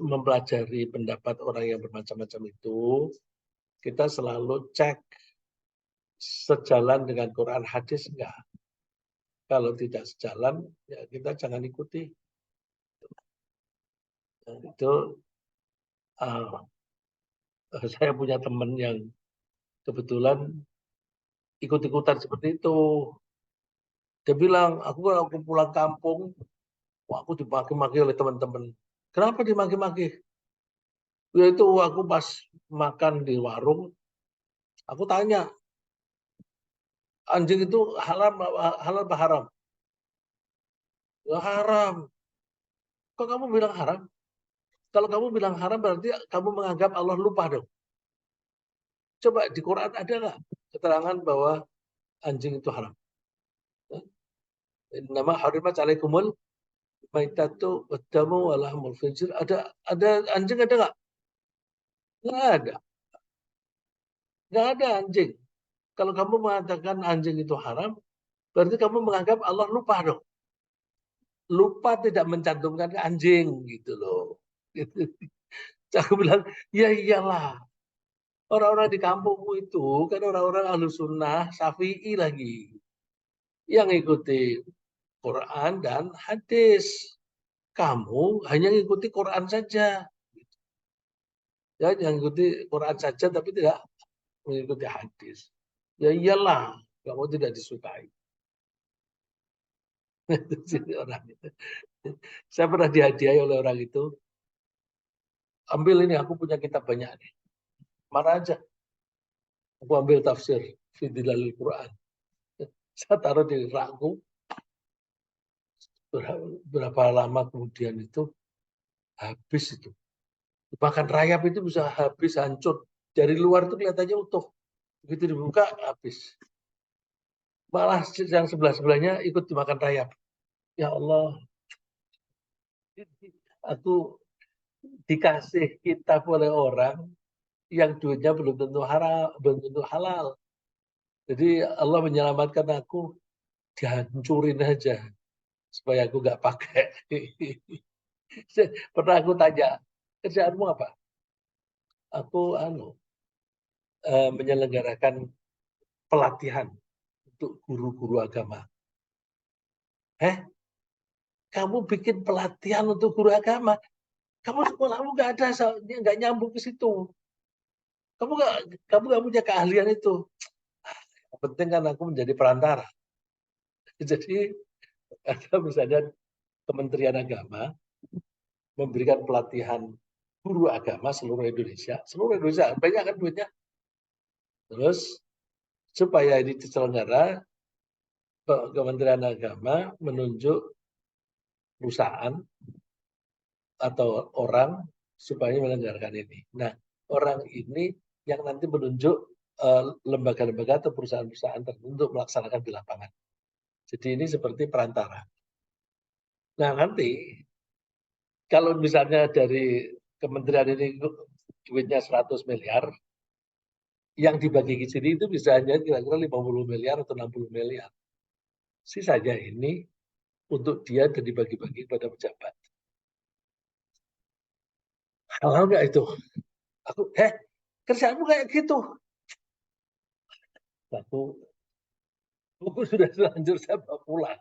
mempelajari pendapat orang yang bermacam-macam itu, kita selalu cek sejalan dengan Quran hadis enggak. Kalau tidak sejalan, ya kita jangan ikuti. Nah, itu saya punya teman yang kebetulan ikut-ikutan seperti itu. Dia bilang, aku pulang kampung, aku dimaki-maki oleh teman-teman. Kenapa dimaki-maki? Yaitu aku pas makan di warung, aku tanya, anjing itu halal apa haram? Ya, haram. Kok kamu bilang haram? Kalau kamu bilang haram berarti kamu menganggap Allah lupa dong. Coba di Quran ada nggak keterangan bahwa anjing itu haram? Nama harimat alaikumul maitatu wadamu walahmul khinzir. Ada anjing ada nggak? Nggak ada. Nggak ada anjing. Kalau kamu mengatakan anjing itu haram, berarti kamu menganggap Allah lupa dong. Lupa tidak mencantumkan anjing gitu loh. Aku bilang, ya iyalah. Orang-orang di kampungmu itu kan orang-orang Ahlus Sunnah, Syafi'i lagi. Yang ikuti Quran dan hadis. Kamu hanya mengikuti Quran saja. Ya, yang ikuti Quran saja tapi tidak mengikuti hadis. Ya iyalah, kamu tidak disukai. Orang itu. Saya pernah dihadiahi oleh orang itu. Ambil ini, aku punya kitab banyak nih. Mana aja. Aku ambil tafsir Fidilalil Quran. Saya taruh di rakku. Berapa lama kemudian itu habis itu. Bahkan rayap itu bisa habis, hancur. Dari luar itu kelihatannya utuh. Begitu dibuka, habis. Malah yang sebelah-sebelahnya ikut dimakan rayap. Ya Allah. Aku dikasih kitab oleh orang yang duitnya belum tentu haram, belum tentu halal. Jadi Allah menyelamatkan aku, dihancurin aja supaya aku nggak pakai. Pernah aku tanya, kerjaanmu apa? Aku menyelenggarakan pelatihan untuk guru-guru agama. Kamu bikin pelatihan untuk guru agama? Kamu sekolahmu nggak ada, nggak nyambung ke situ. Kamu nggak punya keahlian itu. Yang penting kan aku menjadi perantara. Jadi ada misalnya Kementerian Agama memberikan pelatihan guru agama seluruh Indonesia, banyak kan duitnya. Terus supaya ini diselenggara, Kementerian Agama menunjuk perusahaan atau orang supaya menyelenggarakan ini. Nah, orang ini yang nanti menunjuk lembaga-lembaga atau perusahaan-perusahaan tertentu melaksanakan di lapangan. Jadi ini seperti perantara. Nah, nanti kalau misalnya dari kementerian ini duitnya 100 miliar, yang dibagi ke sini itu bisa hanya kira-kira 50 miliar atau 60 miliar. Sisanya ini untuk dia dan dibagi-bagi kepada pejabat. Halal nggak itu? Aku, kerjaanmu kayak gitu. Buku sudah terlanjur saya bawa pulang.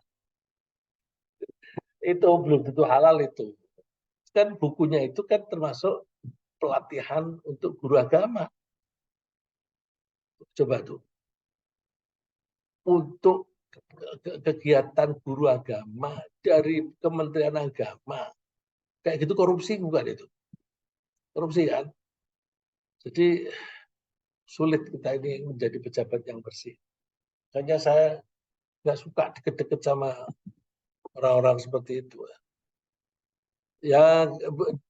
Itu belum tentu halal itu. Kan bukunya itu kan termasuk pelatihan untuk guru agama. Coba tuh. Untuk kegiatan guru agama dari Kementerian Agama. Kayak gitu korupsi bukan itu? Korupsi kan? Jadi sulit kita ini menjadi pejabat yang bersih. Makanya saya nggak suka deket-deket sama orang-orang seperti itu. Ya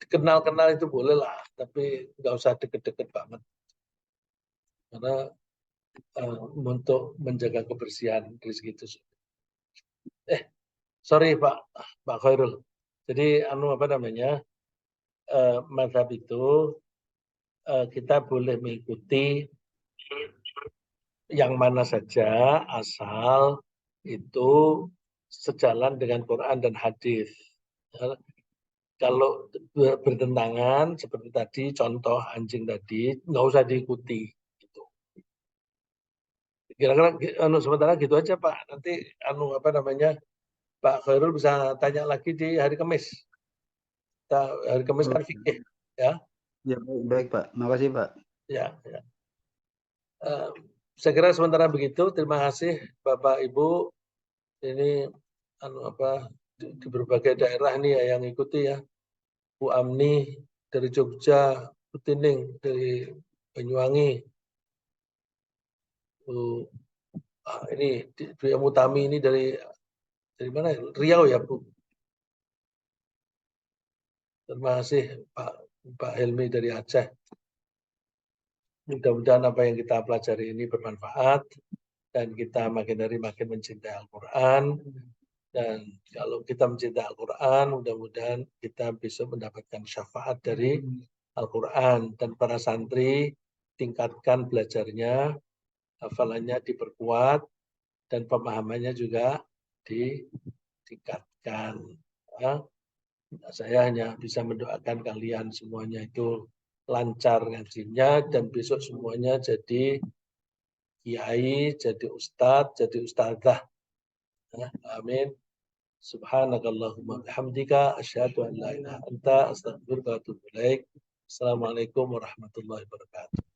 kenal-kenal itu boleh lah, tapi nggak usah deket-deket banget. Karena untuk menjaga kebersihan rezeki itu. Sorry Pak Khairul. Jadi mazhab itu kita boleh mengikuti yang mana saja asal itu sejalan dengan Quran dan hadis. Kalau bertentangan seperti tadi contoh anjing tadi nggak usah diikuti. Gitu. Kira-kira sementara gitu aja Pak. Nanti Pak Khairul bisa tanya lagi di hari Kamis. Hari Kamis kan fikih ya. Ya, baik Pak. Makasih Pak. Ya. Saya kira sementara begitu. Terima kasih Bapak Ibu. Ini di berbagai daerah nih ya yang ikuti ya. Bu Amni dari Jogja, Bu Tining dari Banyuwangi, ini Bu Mutami ini dari mana? Riau ya Bu. Terima kasih Pak Helmi dari Aceh. Mudah-mudahan apa yang kita pelajari ini bermanfaat dan kita makin hari makin mencintai Al-Quran. Dan kalau kita mencintai Al-Quran, mudah-mudahan kita bisa mendapatkan syafaat dari Al-Quran. Dan para santri tingkatkan belajarnya, hafalannya diperkuat, dan pemahamannya juga ditingkatkan. Ya. Saya hanya bisa mendoakan kalian semuanya itu lancar ngajinya dan besok semuanya jadi kiai, jadi ustadz, jadi ustadzah. Amin. Subhanakallahumma bihamdika asyhadu an la ilaha illa anta astaghfiruka wa atubu ilaik. Assalamualaikum warahmatullahi wabarakatuh.